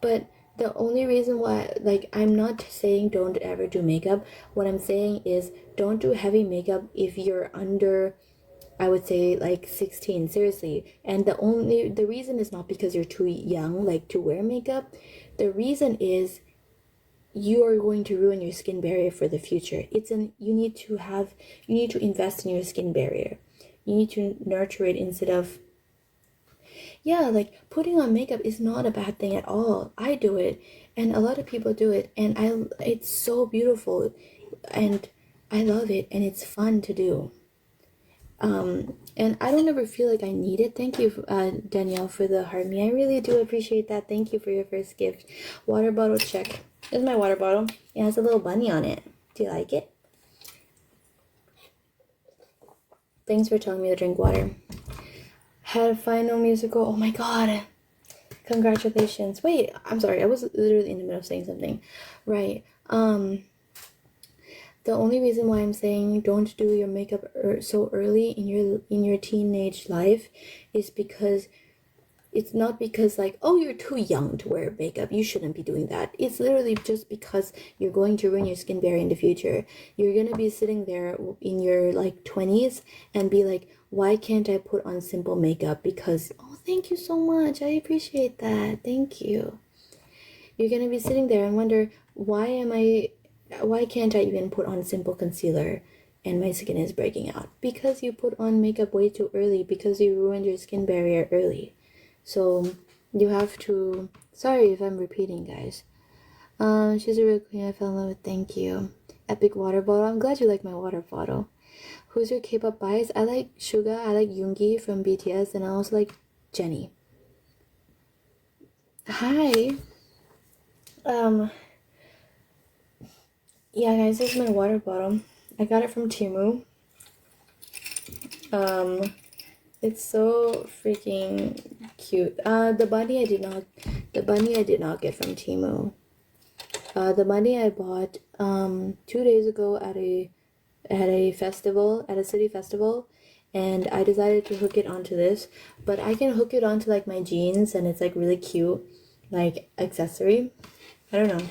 But the only reason why, like, I'm not saying don't ever do makeup. What I'm saying is don't do heavy makeup if you're under, I would say, like 16, seriously. And the reason is not because you're too young like to wear makeup. The reason is you are going to ruin your skin barrier for the future. You need to invest in your skin barrier. You need to nurture it instead of, yeah, like putting on makeup is not a bad thing at all. I do it and a lot of people do it, and it's so beautiful and I love it and it's fun to do. And I don't ever feel like I need it. Thank you, Danielle, for the heart me. I really do appreciate that. Thank you for your first gift. Water bottle check. This is my water bottle. It has a little bunny on it. Do you like it? Thanks for telling me to drink water. Had a final musical. Oh my god. Congratulations. Wait, I'm sorry. I was literally in the middle of saying something. Right. The only reason why I'm saying don't do your makeup so early in your teenage life is because it's not because like, oh, you're too young to wear makeup, you shouldn't be doing that. It's literally just because you're going to ruin your skin barrier in the future. You're gonna be sitting there in your like 20s and be like, why can't I put on simple makeup? Because, oh, thank you so much, I appreciate that, thank you. You're gonna be sitting there and wonder, why can't I even put on simple concealer and my skin is breaking out? Because you put on makeup way too early, because you ruined your skin barrier early. So you have to, sorry if I'm repeating, guys. She's a real queen, I fell in love with, thank you. Epic water bottle, I'm glad you like my water bottle. Who's your K-pop bias? I like Suga, I like Yoongi from BTS, and I also like Jennie. Hi. Yeah, guys, this is my water bottle. I got it from Temu. It's so freaking cute. The bunny I did not get from Temu. The bunny I bought 2 days ago at a festival, at a city festival, and I decided to hook it onto this. But I can hook it onto like my jeans, and it's like really cute, like accessory. I don't know.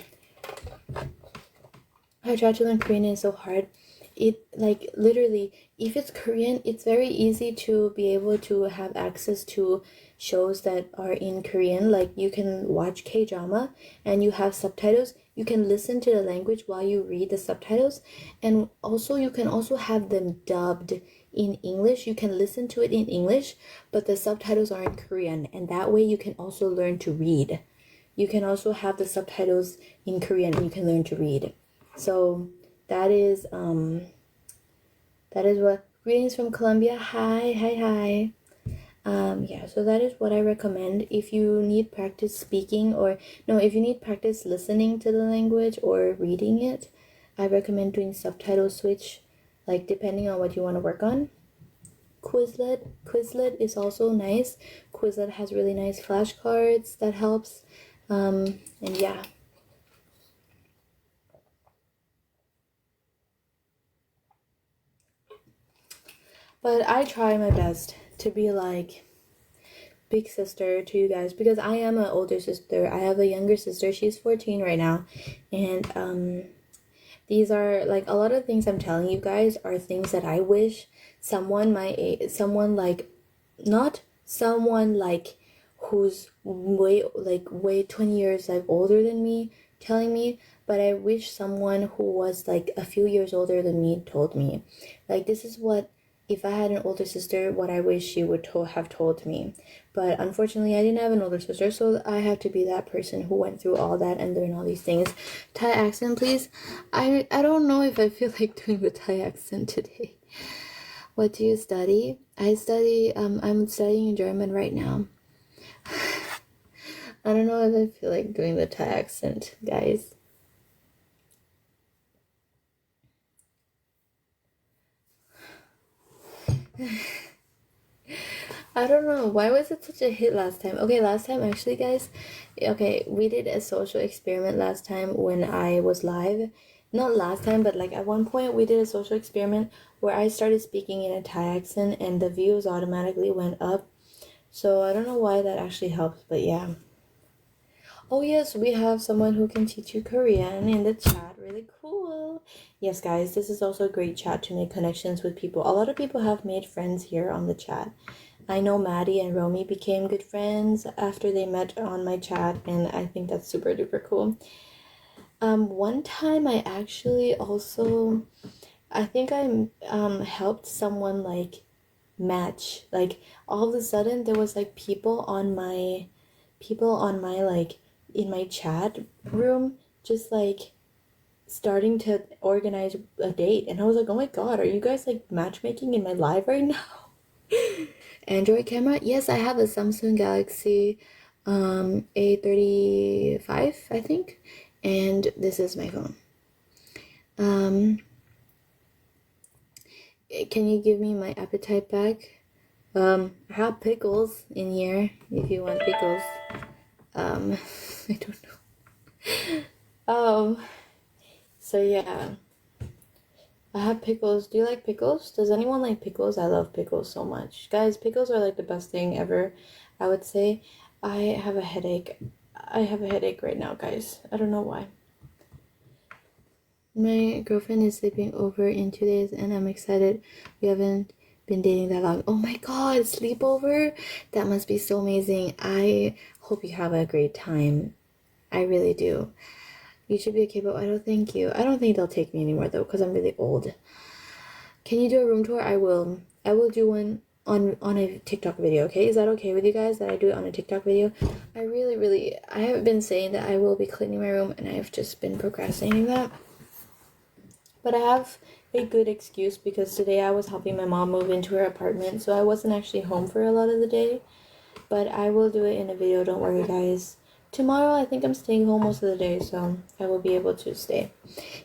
I tried to learn Korean and it's so hard. It like literally, if it's Korean, it's very easy to be able to have access to shows that are in Korean. Like you can watch K-drama and you have subtitles. You can listen to the language while you read the subtitles, and also you can also have them dubbed in English. You can listen to it in English, but the subtitles are in Korean, and that way you can also learn to read. You can also have the subtitles in Korean and you can learn to read. So that is what, greetings from Colombia. Hi, hi, hi. Yeah, so that is what I recommend if you need practice speaking, or no, if you need practice listening to the language or reading it. I recommend doing subtitle switch, like depending on what you want to work on. Quizlet is also nice. Quizlet has really nice flashcards that helps. And yeah. But I try my best to be like big sister to you guys, because I am an older sister. I have a younger sister. She's 14 right now. And these are like a lot of things I'm telling you guys are things that I wish someone someone like, not someone like who's way 20 years like older than me telling me, but I wish someone who was like a few years older than me told me. Like, this is what if I had an older sister, what I wish she would have told me. But unfortunately, I didn't have an older sister, so I have to be that person who went through all that and learned all these things. Thai accent, please. I don't know if I feel like doing the Thai accent today. What do you study? I'm studying German right now. I don't know if I feel like doing the Thai accent, guys. I don't know. Why was it such a hit last time? Okay, last time actually, guys. Okay, we did a social experiment last time when I was live. Not last time, but like at one point we did a social experiment where I started speaking in a Thai accent and the views automatically went up. So I don't know why that actually helps, but yeah. Oh yes, we have someone who can teach you Korean in the chat. Really cool. Yes, guys, this is also a great chat to make connections with people. A lot of people have made friends here on the chat. I know Maddie and Romy became good friends after they met on my chat, and I think that's super duper cool. One time I actually also, I think I helped someone like match. Like all of a sudden there was like people on my like in my chat room just like starting to organize a date, and I was like, oh my god, are you guys like matchmaking in my live right now? Android camera? Yes, I have a Samsung Galaxy A35, I think, and this is my phone. Can you give me my appetite back? I have pickles in here if you want pickles. I don't know. So yeah. I have pickles. Do you like pickles? Does anyone like pickles? I love pickles so much. Guys, pickles are like the best thing ever, I would say. I have a headache. I have a headache right now, guys. I don't know why. My girlfriend is sleeping over in 2 days and I'm excited. We haven't been dating that long. Oh my god, sleepover? That must be so amazing. I hope you have a great time. I really do. You should be a K-pop idol. Thank you. I don't think they'll take me anymore though, because I'm really old. Can you do a room tour? I will. I will do one on a TikTok video, okay? Is that okay with you guys that I do it on a TikTok video? I have been saying that I will be cleaning my room and I've just been procrastinating that. But I have a good excuse because today I was helping my mom move into her apartment, so I wasn't actually home for a lot of the day. But I will do it in a video, don't worry guys. Tomorrow I think I'm staying home most of the day, so I will be able to stay.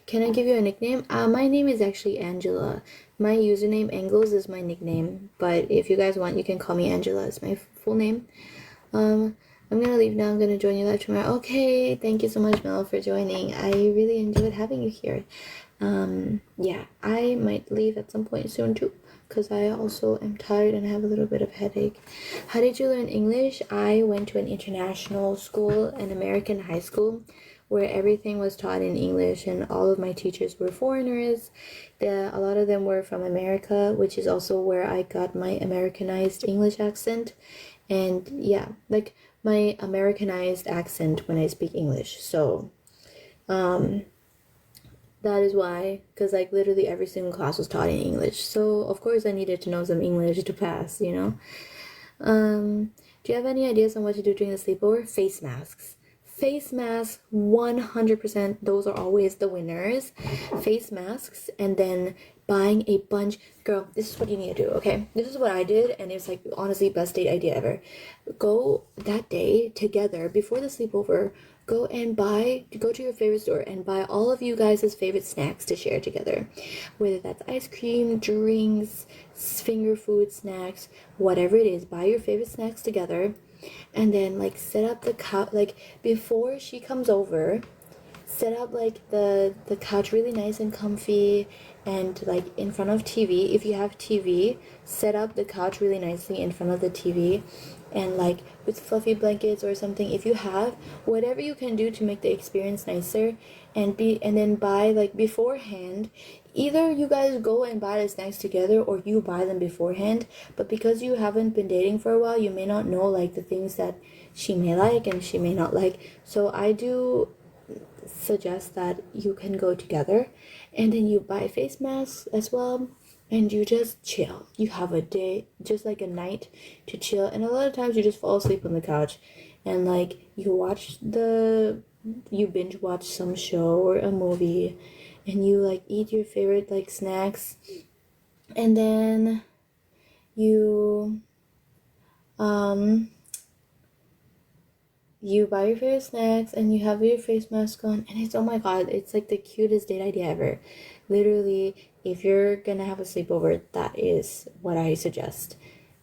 Can I give you a nickname? My name is actually Angela. My username Angles is my nickname, but if you guys want, you can call me Angela. It's my full name. I'm gonna leave now. I'm gonna join you live tomorrow. Okay, thank you so much, Mel, for joining. I really enjoyed having you here. Yeah, I might leave at some point soon too, because I also am tired and have a little bit of headache. How did you learn English? I went to an international school, an American high school, where everything was taught in English and all of my teachers were foreigners. A lot of them were from America, which is also where I got my Americanized English accent. And yeah, like my Americanized accent when I speak English. So, that is why, because like literally every single class was taught in English. So of course I needed to know some English to pass, you know. Do you have any ideas on what to do during the sleepover? Face masks. Face masks, 100%, those are always the winners. Face masks, and then buying a bunch. Girl, this is what you need to do, okay? This is what I did, and it's like honestly best date idea ever. Go that day together before the sleepover. Go to your favorite store and buy all of you guys' favorite snacks to share together. Whether that's ice cream, drinks, finger food, snacks, whatever it is, buy your favorite snacks together. And then like set up the couch, like before she comes over, set up like the couch really nice and comfy, and like in front of TV. If you have TV, set up the couch really nicely in front of the TV, and like with fluffy blankets or something if you have, whatever you can do to make the experience nicer. And then buy like beforehand. Either you guys go and buy the snacks together or you buy them beforehand, but because you haven't been dating for a while, you may not know like the things that she may like and she may not like. So I do suggest that you can go together, and then you buy face masks as well. and you just chill. You have a day, just like a night to chill, and a lot of times you just fall asleep on the couch and like you binge watch some show or a movie, and you like eat your favorite like snacks, and then you you buy your favorite snacks and you have your face mask on, and it's, oh my god, it's like the cutest date idea ever. Literally, if you're gonna have a sleepover, that is what I suggest.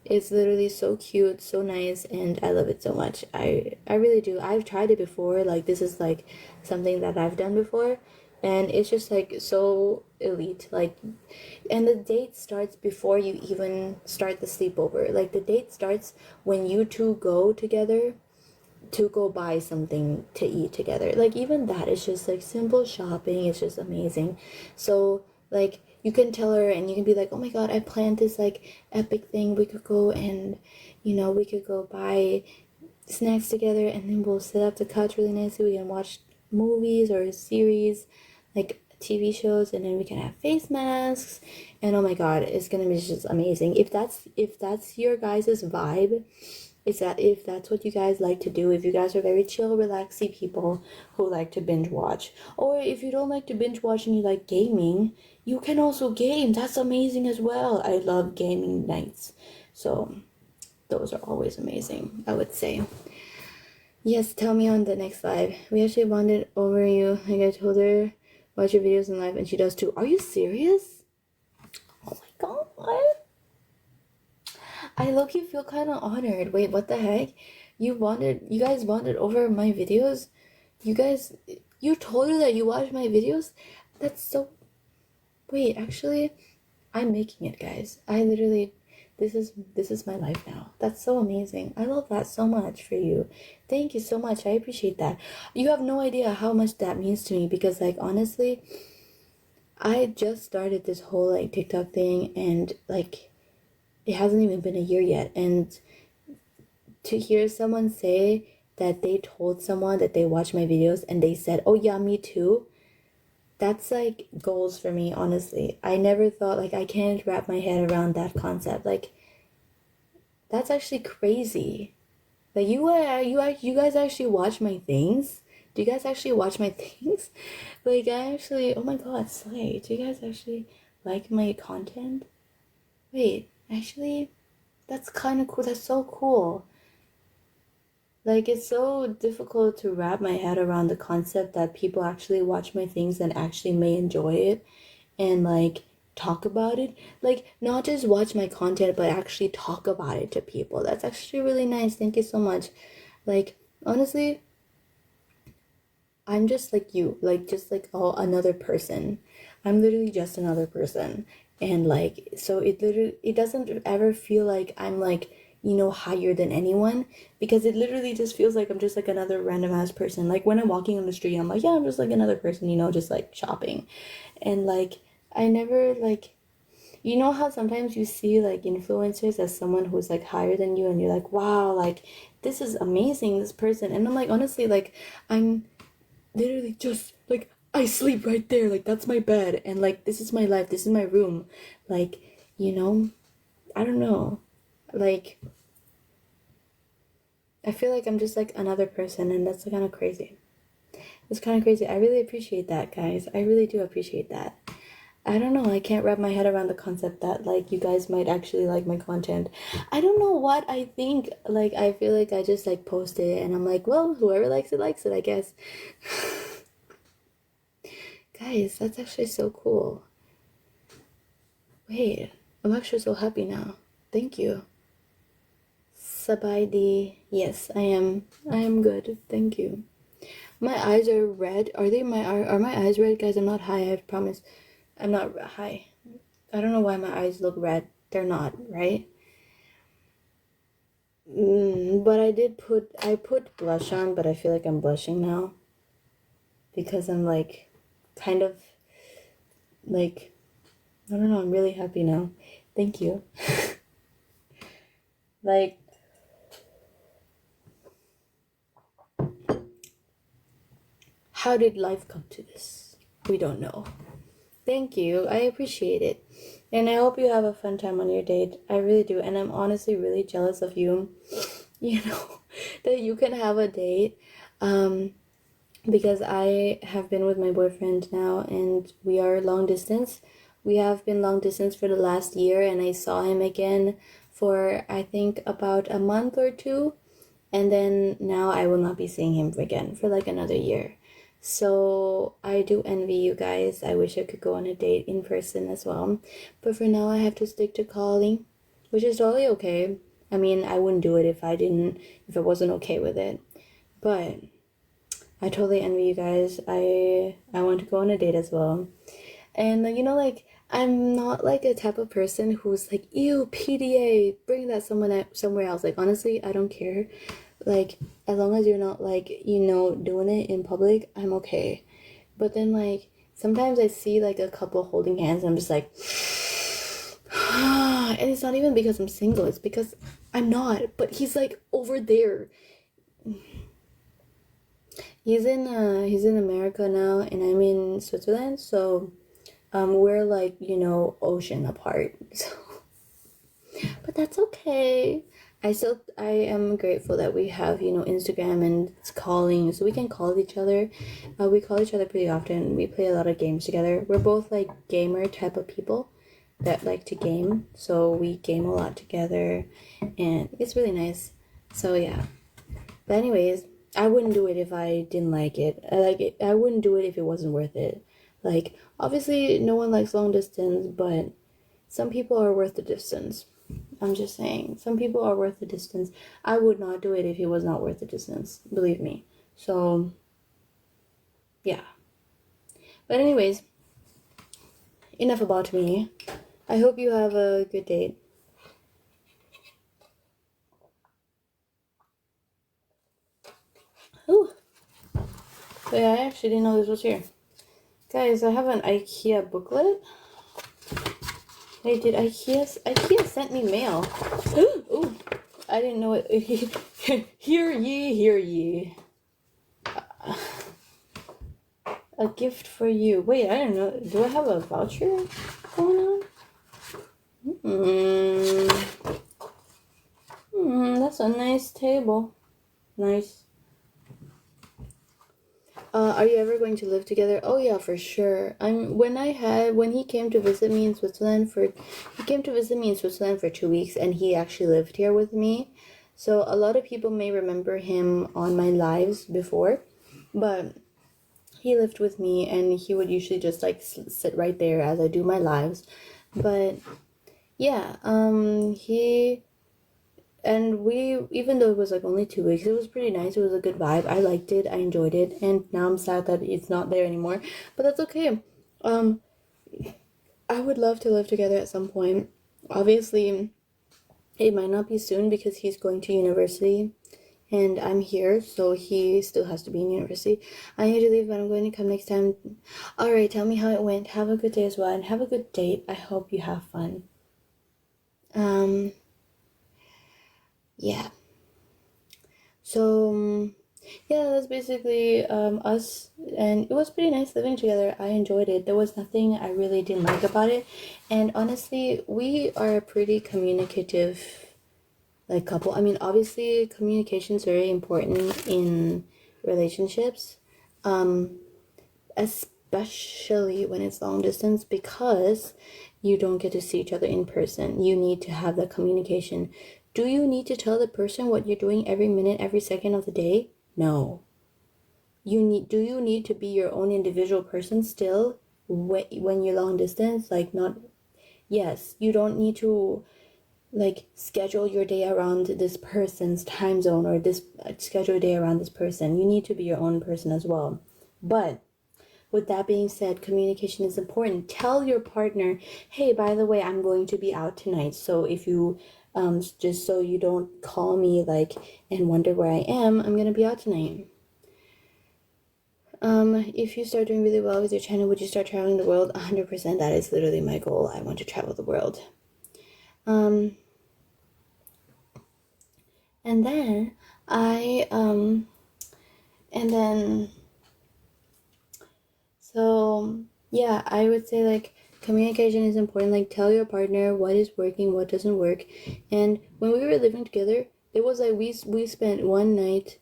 It's literally so cute, so nice, and I love it so much. I really do. I've tried it before. Like, this is like something that I've done before, and it's just like so elite. Like, and the date starts before you even start the sleepover. Like, the date starts when you two go together to go buy something to eat together. Like, even that is just like simple shopping. It's just amazing. So like, you can tell her and you can be like, oh my god, I planned this like epic thing. We could go and, you know, we could go buy snacks together, and then we'll sit up the couch really nicely. We can watch movies or a series, like TV shows, and then we can have face masks, and oh my god, it's gonna be just amazing. If that's your guys' vibe, is that if that's what you guys like to do, if you guys are very chill, relaxy people who like to binge watch, or if you don't like to binge watch and you like gaming, you can also game. That's amazing as well. I love gaming nights. So those are always amazing, I would say. Yes, tell me on the next live. We actually bonded over you. Like, I told her watch your videos in live, and she does too. Are you serious? Oh my god. I low-key feel kind of honored. Wait, what the heck? You guys bonded over my videos? You told her that you watched my videos? That's so... Wait, actually, I'm making it, guys. I literally... This is my life now. That's so amazing. I love that so much for you. Thank you so much. I appreciate that. You have no idea how much that means to me, because like, honestly, I just started this whole like TikTok thing, and like, it hasn't even been a year yet, and to hear someone say that they told someone that they watched my videos and they said, oh yeah, me too, that's like goals for me, honestly. I never thought, like, I can't wrap my head around that concept. Like, that's actually crazy. Like, you guys actually watch my things? Do you guys actually watch my things? Like, I actually, oh my god, slay. Do you guys actually like my content? Wait, actually, that's kind of cool. That's so cool. Like, it's so difficult to wrap my head around the concept that people actually watch my things and actually may enjoy it and like talk about it. Like, not just watch my content, but actually talk about it to people. That's actually really nice. Thank you so much. Like, honestly, I'm just like you, like, just like another person. I'm literally just another person. And like, so it doesn't ever feel like I'm like, you know, higher than anyone, because it literally just feels like I'm just like another random ass person. Like, when I'm walking on the street, I'm like, yeah, I'm just like another person, you know, just like shopping. And like, I never like, you know how sometimes you see like influencers as someone who's like higher than you, and you're like, wow, like, this is amazing, this person. And I'm like, honestly, like, I'm literally just like, I sleep right there, like, that's my bed, and like, this is my life, this is my room. Like, you know, I don't know, like, I feel like I'm just like another person, and that's kind of crazy. It's kind of crazy. I really appreciate that, guys. I really do appreciate that. I don't know, I can't wrap my head around the concept that like you guys might actually like my content. I don't know what I think. Like, I feel like I just like post it and I'm like, well, whoever likes it, I guess. Guys, that's actually so cool. Wait, I'm actually so happy now. Thank you. Sabaidi. Yes, I am. I am good. Thank you. My eyes are red. Are my eyes red, guys? I'm not high, I promise. I'm not high. I don't know why my eyes look red. They're not, right? But I put blush on, but I feel like I'm blushing now. Because I'm like, kind of, like, I don't know, I'm really happy now. Thank you. Like, how did life come to this? We don't know. Thank you. I appreciate it. And I hope you have a fun time on your date. I really do. And I'm honestly really jealous of you, you know, that you can have a date. Because I have been with my boyfriend now and we are long distance. We have been long distance for the last year, and I saw him again for I think about a month or two, and then now I will not be seeing him again for like another year. So I do envy you guys. I wish I could go on a date in person as well. But for now I have to stick to calling, which is totally okay. I mean, I wouldn't do it if I wasn't okay with it. But I totally envy you guys. I want to go on a date as well. And you know, like I'm not like a type of person who's like, ew, PDA, bring that somewhere else. Like honestly, I don't care. Like as long as you're not like, you know, doing it in public, I'm okay. But then like sometimes I see like a couple holding hands and I'm just like and it's not even because I'm single, it's because I'm not. But he's like over there. He's in America now and I'm in Switzerland, so we're like, you know, ocean apart. So but that's okay. I am grateful that we have, you know, Instagram and it's calling, so we can call each other. We call each other pretty often. We play a lot of games together. We're both like gamer type of people that like to game, so we game a lot together and it's really nice. So yeah. But anyways, I wouldn't do it if I didn't like it. I wouldn't do it if it wasn't worth it. Like obviously no one likes long distance, but some people are worth the distance. I'm just saying, some people are worth the distance. I would not do it if it was not worth the distance, believe me. So, yeah. But anyways, enough about me. I hope you have a good date. Ooh. But yeah, I actually didn't know this was here. Guys, I have an IKEA booklet. Hey, did IKEA sent me mail? Ooh, I didn't know it. Hear ye, hear ye. A gift for you. Wait, I don't know. Do I have a voucher going on? That's a nice table. Nice. Are you ever going to live together? Oh yeah, for sure. When he came to visit me in Switzerland for 2 weeks, and he actually lived here with me. So a lot of people may remember him on my lives before, but he lived with me and he would usually just like sit right there as I do my lives. But yeah, we, even though it was like only 2 weeks, it was pretty nice. It was a good vibe. I liked it. I enjoyed it. And now I'm sad that it's not there anymore. But that's okay. I would love to live together at some point. Obviously, it might not be soon because he's going to university and I'm here, so he still has to be in university. I need to leave, but I'm going to come next time. Alright, tell me how it went. Have a good day as well, and have a good date. I hope you have fun. Yeah. So, yeah, that's basically us, and it was pretty nice living together. I enjoyed it. There was nothing I really didn't like about it, and honestly, we are a pretty communicative like couple. I mean, obviously, communication is very important in relationships, especially when it's long distance, because you don't get to see each other in person. You need to have that communication. Do you need to tell the person what you're doing every minute, every second of the day? No. Do you need to be your own individual person still when you're long distance? Like, not, yes, you don't need to like schedule your day around this person's time zone, or this schedule your day around this person. You need to be your own person as well. But with that being said, communication is important. Tell your partner, hey, by the way, I'm going to be out tonight. So if you, just so you don't call me like and wonder where I am, I'm going to be out tonight. If you start doing really well with your channel, would you start traveling the world? 100%. That is literally my goal. I want to travel the world. And then so yeah, I would say like communication is important. Like, tell your partner what is working, what doesn't work. And when we were living together, it was like we spent one night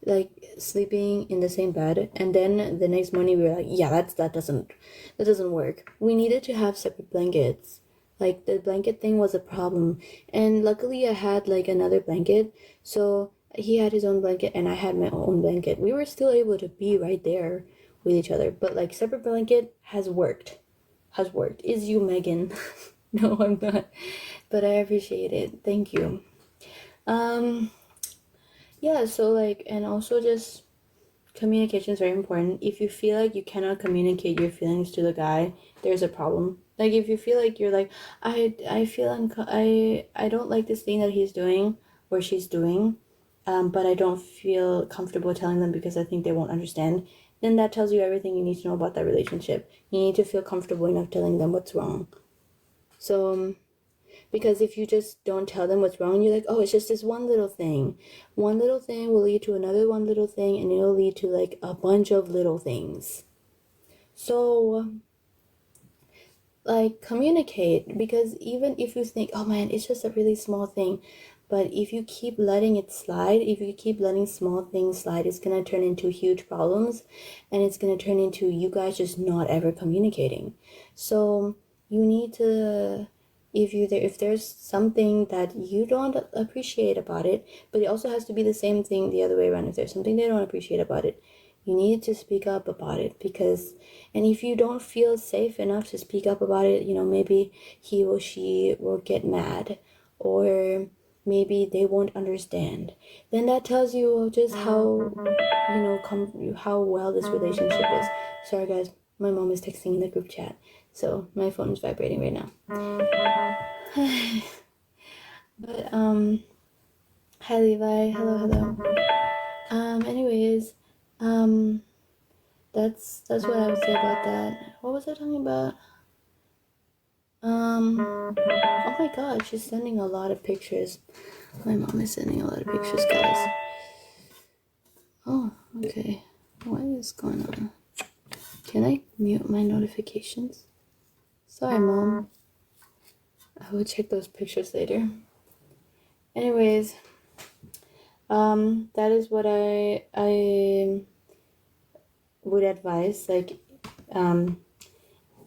like sleeping in the same bed, and then the next morning we were like, yeah, that doesn't work. We needed to have separate blankets. Like, the blanket thing was a problem, and luckily I had like another blanket, so he had his own blanket and I had my own blanket. We were still able to be right there with each other, but like separate blanket has worked. Is you, Megan? No, I'm not, but I appreciate it. Thank you. Yeah, so like, and also just communication is very important. If you feel like you cannot communicate your feelings to the guy, there's a problem. Like, if you feel like you're like, I feel I don't like this thing that he's doing or she's doing, but I don't feel comfortable telling them because I think they won't understand, then that tells you everything you need to know about that relationship. You need to feel comfortable enough telling them what's wrong. So because if you just don't tell them what's wrong, you're like, oh, it's just this one little thing. One little thing will lead to another one little thing, and it'll lead to like a bunch of little things. So, like, communicate, because even if you think, oh man, it's just a really small thing, but if you keep letting it slide, if you keep letting small things slide, it's gonna turn into huge problems, and it's gonna turn into you guys just not ever communicating. So you need to, if there's something that you don't appreciate about it, but it also has to be the same thing the other way around. If there's something they don't appreciate about it, you need to speak up about it. Because, and if you don't feel safe enough to speak up about it, maybe he or she will get mad, or maybe they won't understand, then that tells you just how, how well this relationship is. Sorry guys, my mom is texting in the group chat, so my phone is vibrating right now. But hi Levi, hello. Anyways, that's what I would say about that. What was I talking about? Oh my god, she's sending a lot of pictures. My mom is sending a lot of pictures, guys. Oh, okay. What is going on? Can I mute my notifications? Sorry, Mom. I will check those pictures later. Anyways, that is what I would advise. Like,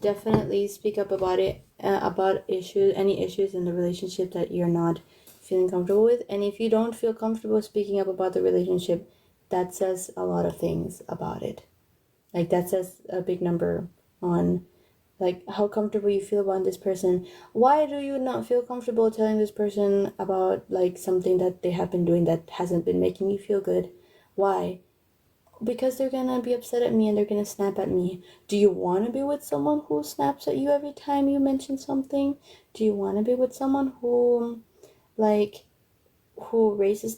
definitely speak up about it, about any issues in the relationship that you're not feeling comfortable with. And if you don't feel comfortable speaking up about the relationship, that says a lot of things about it. Like, that says a big number on like how comfortable you feel about this person. Why do you not feel comfortable telling this person about like something that they have been doing that hasn't been making you feel good? Why? Because they're gonna be upset at me and they're gonna snap at me. Do you want to be with someone who snaps at you every time you mention something? Do you want to be with someone who raises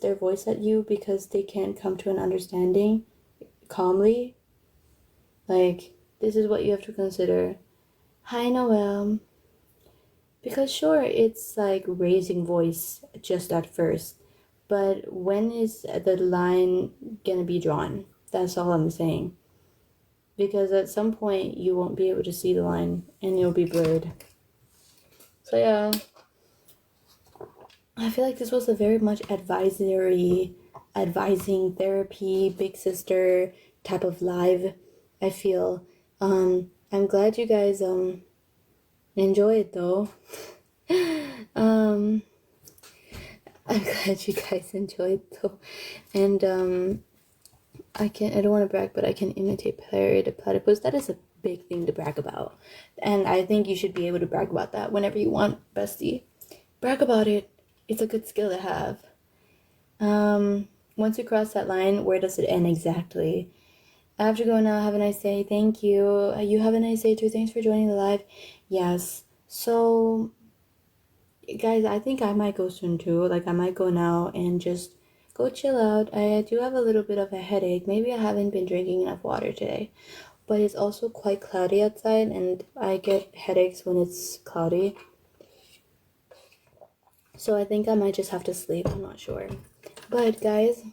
their voice at you because they can't come to an understanding calmly? Like, this is what you have to consider. Hi, Noel. Because sure, it's like raising voice just at first, but when is the line gonna be drawn? That's all I'm saying. Because at some point you won't be able to see the line and it'll be blurred. So yeah, I feel like this was a very much advising therapy, big sister type of live. I feel I'm glad you guys enjoy it though. I'm glad you guys enjoyed though. And I don't want to brag, but I can imitate Perry the Platypus. That is a big thing to brag about. And I think you should be able to brag about that whenever you want, bestie. Brag about it. It's a good skill to have. Once you cross that line, where does it end exactly? I have to go now. Have a nice day. Thank you. You have a nice day too. Thanks for joining the live. Yes. So, guys, I think I might go soon too. Like, I might go now and just go chill out. I do have a little bit of a headache. Maybe I haven't been drinking enough water today. But it's also quite cloudy outside, and I get headaches when it's cloudy. So I think I might just have to sleep. I'm not sure. But guys,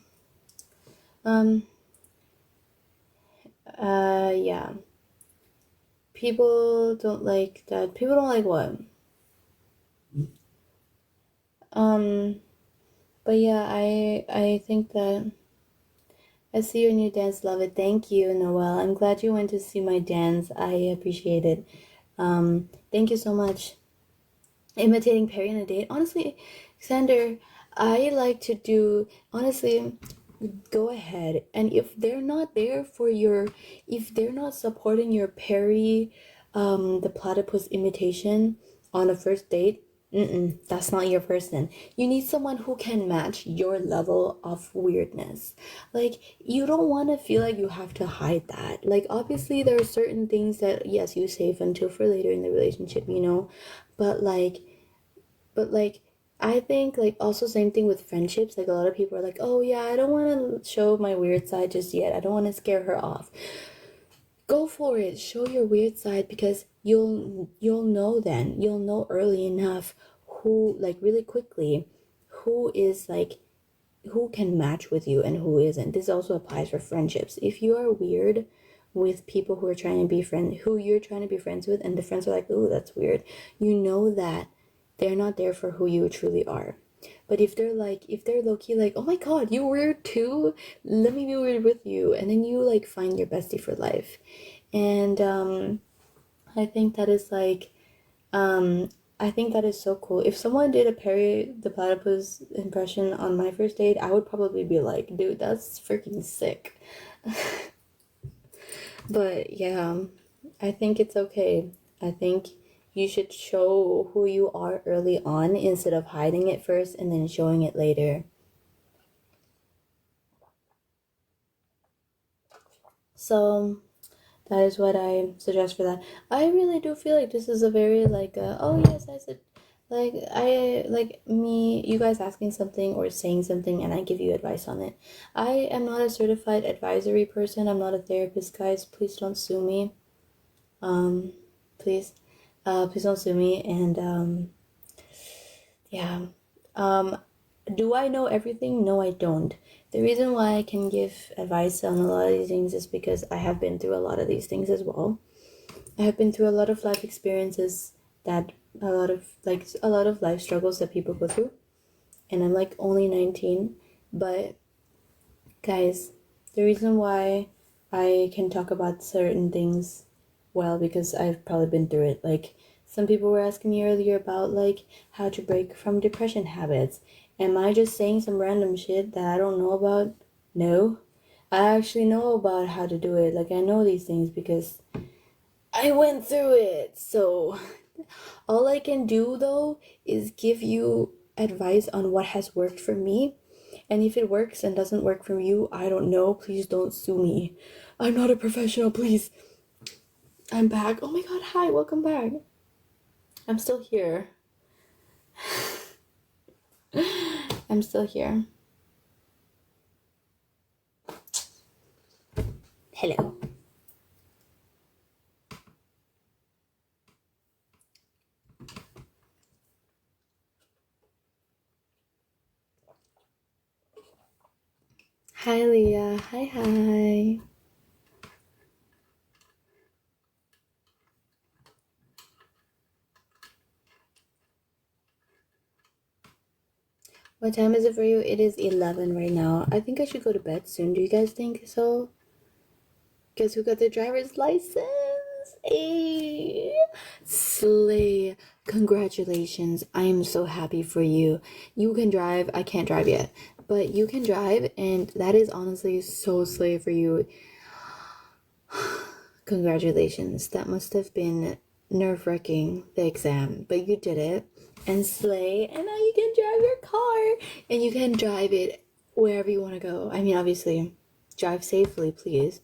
yeah. people don't like that. People don't like what? But yeah, I think that I see your new dance, love it. Thank you, Noelle. I'm glad you went to see my dance. I appreciate it. Thank you so much. Imitating Perry on a date. Honestly, Xander, I like to do, honestly, go ahead. And if they're not there for your, if they're not supporting your Perry, the platypus imitation on a first date, that's not your person. You need someone who can match your level of weirdness. Like, you don't want to feel like you have to hide that. Like, obviously, there are certain things that, yes, you save until for later in the relationship, you know? But, like, I think, like, also same thing with friendships. Like, a lot of people are like, oh, yeah, I don't want to show my weird side just yet. I don't want to scare her off. Go for it. Show your weird side, because you'll know then. You'll know early enough who, like, really quickly, who is, like, who can match with you and who isn't. This also applies for friendships. If you are weird with people who are trying to be who you're trying to be friends with, and the friends are like, oh, that's weird, you know that they're not there for who you truly are. But if they're low-key like, oh my god, you weird too, let me be weird with you, and then you like find your bestie for life. And I think that is like I think that is so cool. If someone did a Perry the Platypus impression on my first date, I would probably be like, dude, that's freaking sick. But yeah, I think it's okay. I think you should show who you are early on instead of hiding it first and then showing it later. So that is what I suggest for that. I really do feel like this is a very like oh yes, I said, like I like me you guys asking something or saying something and I give you advice on it. I am not a certified advisory person. I'm not a therapist, guys. Please don't sue me. Please. Please don't sue me. And yeah. Do I know everything? No, I don't. The reason why I can give advice on a lot of these things is because I have been through a lot of these things as well. I have been through a lot of life experiences that a lot of life struggles that people go through. And I'm like only 19, but guys, the reason why I can talk about certain things well, because I've probably been through it. Like, some people were asking me earlier about like how to break from depression habits. Am I just saying some random shit that I don't know about? No. I actually know about how to do it. Like, I know these things because I went through it. So all I can do though is give you advice on what has worked for me. And if it works and doesn't work for you, I don't know. Please don't sue me. I'm not a professional, please. I'm back. Oh my god, hi, welcome back. I'm still here. I'm still here. Hello. Hi, Leah. Hi. What time is it for you? It is 11 right now. I think I should go to bed soon. Do you guys think so? Guess who got their driver's license? Hey, slay. Congratulations. I am so happy for you. You can drive. I can't drive yet, but you can drive, and that is honestly so slay for you. Congratulations. That must have been nerve-wracking, the exam, but you did it. And slay, and now you can drive your car, and you can drive it wherever you want to go. I mean, obviously, drive safely, please.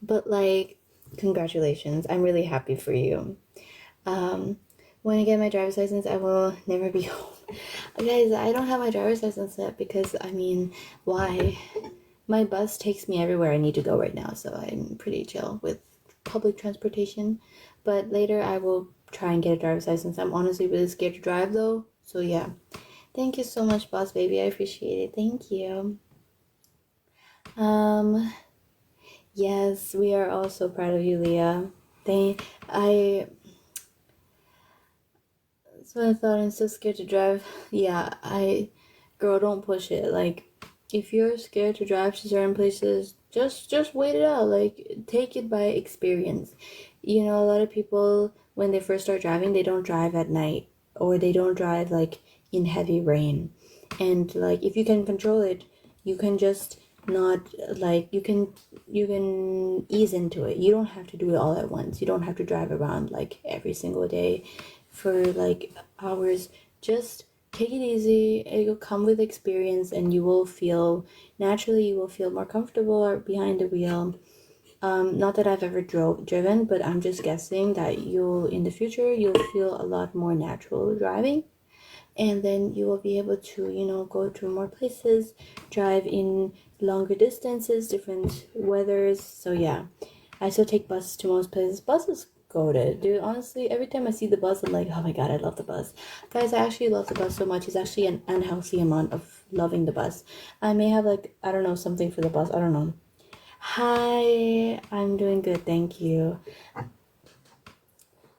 But, like, congratulations. I'm really happy for you. When I get my driver's license, I will never be home. Guys, I don't have my driver's license yet because, I mean, why? My bus takes me everywhere I need to go right now, so I'm pretty chill with public transportation. But later I will try and get a driver's license. I'm honestly really scared to drive though, so yeah. Thank you so much, boss baby. I appreciate it. Thank you. Yes, we are all so proud of you, Leah. So I thought, I'm so scared to drive. Yeah, girl, don't push it. Like, if you're scared to drive to certain places, just wait it out. Like, take it by experience. You know, a lot of people, when they first start driving, they don't drive at night, or they don't drive like in heavy rain. And like, if you can control it, you can just not, like, you can ease into it. You don't have to do it all at once. You don't have to drive around like every single day for like hours. Just take it easy. It'll come with experience, and you will feel, naturally you will feel more comfortable behind the wheel. Not that I've ever driven, but I'm just guessing that in the future you'll feel a lot more natural driving, and then you will be able to, go to more places, drive in longer distances, different weathers. So yeah, I still take bus to most places. Bus is goated, dude. Honestly, every time I see the bus, I'm like, oh my god, I love the bus. Guys, I actually love the bus so much. It's actually an unhealthy amount of loving the bus. I may have, like, I don't know, something for the bus. I don't know. Hi, I'm doing good, thank you.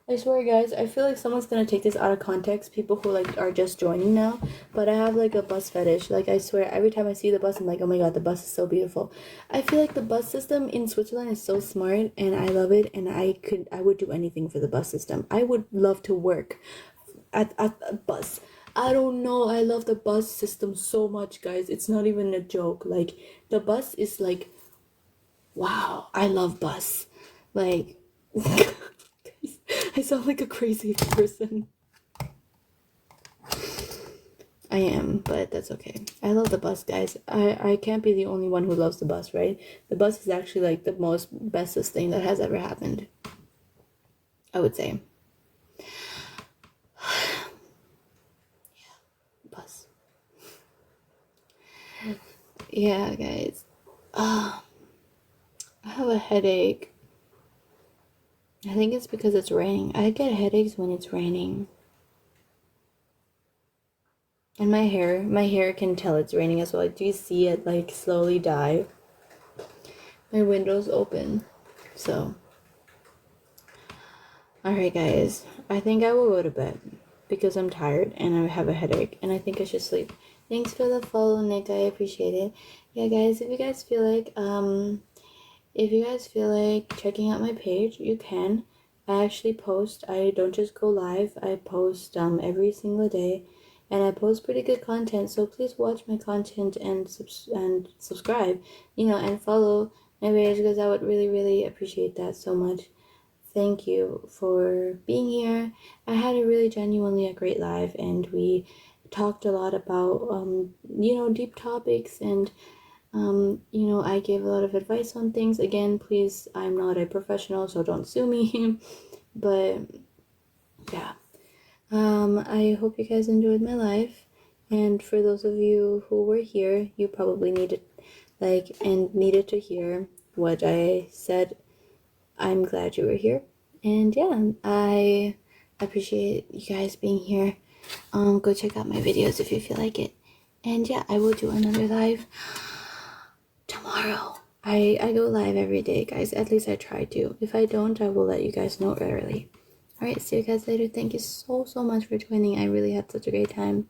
I swear, guys, I feel like someone's gonna take this out of context, people who like are just joining now, but I have like a bus fetish. Like, I swear, every time I see the bus, I'm like, oh my god, the bus is so beautiful. I feel like the bus system in Switzerland is so smart, and I love it, and I would do anything for the bus system. I would love to work at a bus. I don't know, I love the bus system so much, guys. It's not even a joke. Like, the bus is like, wow, I love bus. Like, I sound like a crazy person. I am, but that's okay. I love the bus, guys. I can't be the only one who loves the bus, right? The bus is actually like the most bestest thing that has ever happened, I would say. Yeah, bus. Yeah, guys. I have a headache. I think it's because it's raining. I get headaches when it's raining. And my hair can tell it's raining as well. Do you see it like slowly die? My window's open. So, alright, guys. I think I will go to bed because I'm tired and I have a headache and I think I should sleep. Thanks for the follow, Nick. I appreciate it. Yeah, guys, if you guys feel like checking out my page, you can. I actually post. I don't just go live. I post every single day, and I post pretty good content. So please watch my content and subscribe, and follow my page, because I would really, really appreciate that so much. Thank you for being here. I had genuinely a great live, and we talked a lot about deep topics, and I gave a lot of advice on things. Again, please, I'm not a professional, so don't sue me. But yeah, I hope you guys enjoyed my life. And for those of you who were here, you probably needed to hear what I said. I'm glad you were here. And yeah, I appreciate you guys being here. Go check out my videos if you feel like it. And yeah, I will do another live tomorrow. I go live every day, guys. At least I try to. If I don't, I will let you guys know early. Alright, see you guys later. Thank you so much for joining. I really had such a great time.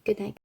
Good night.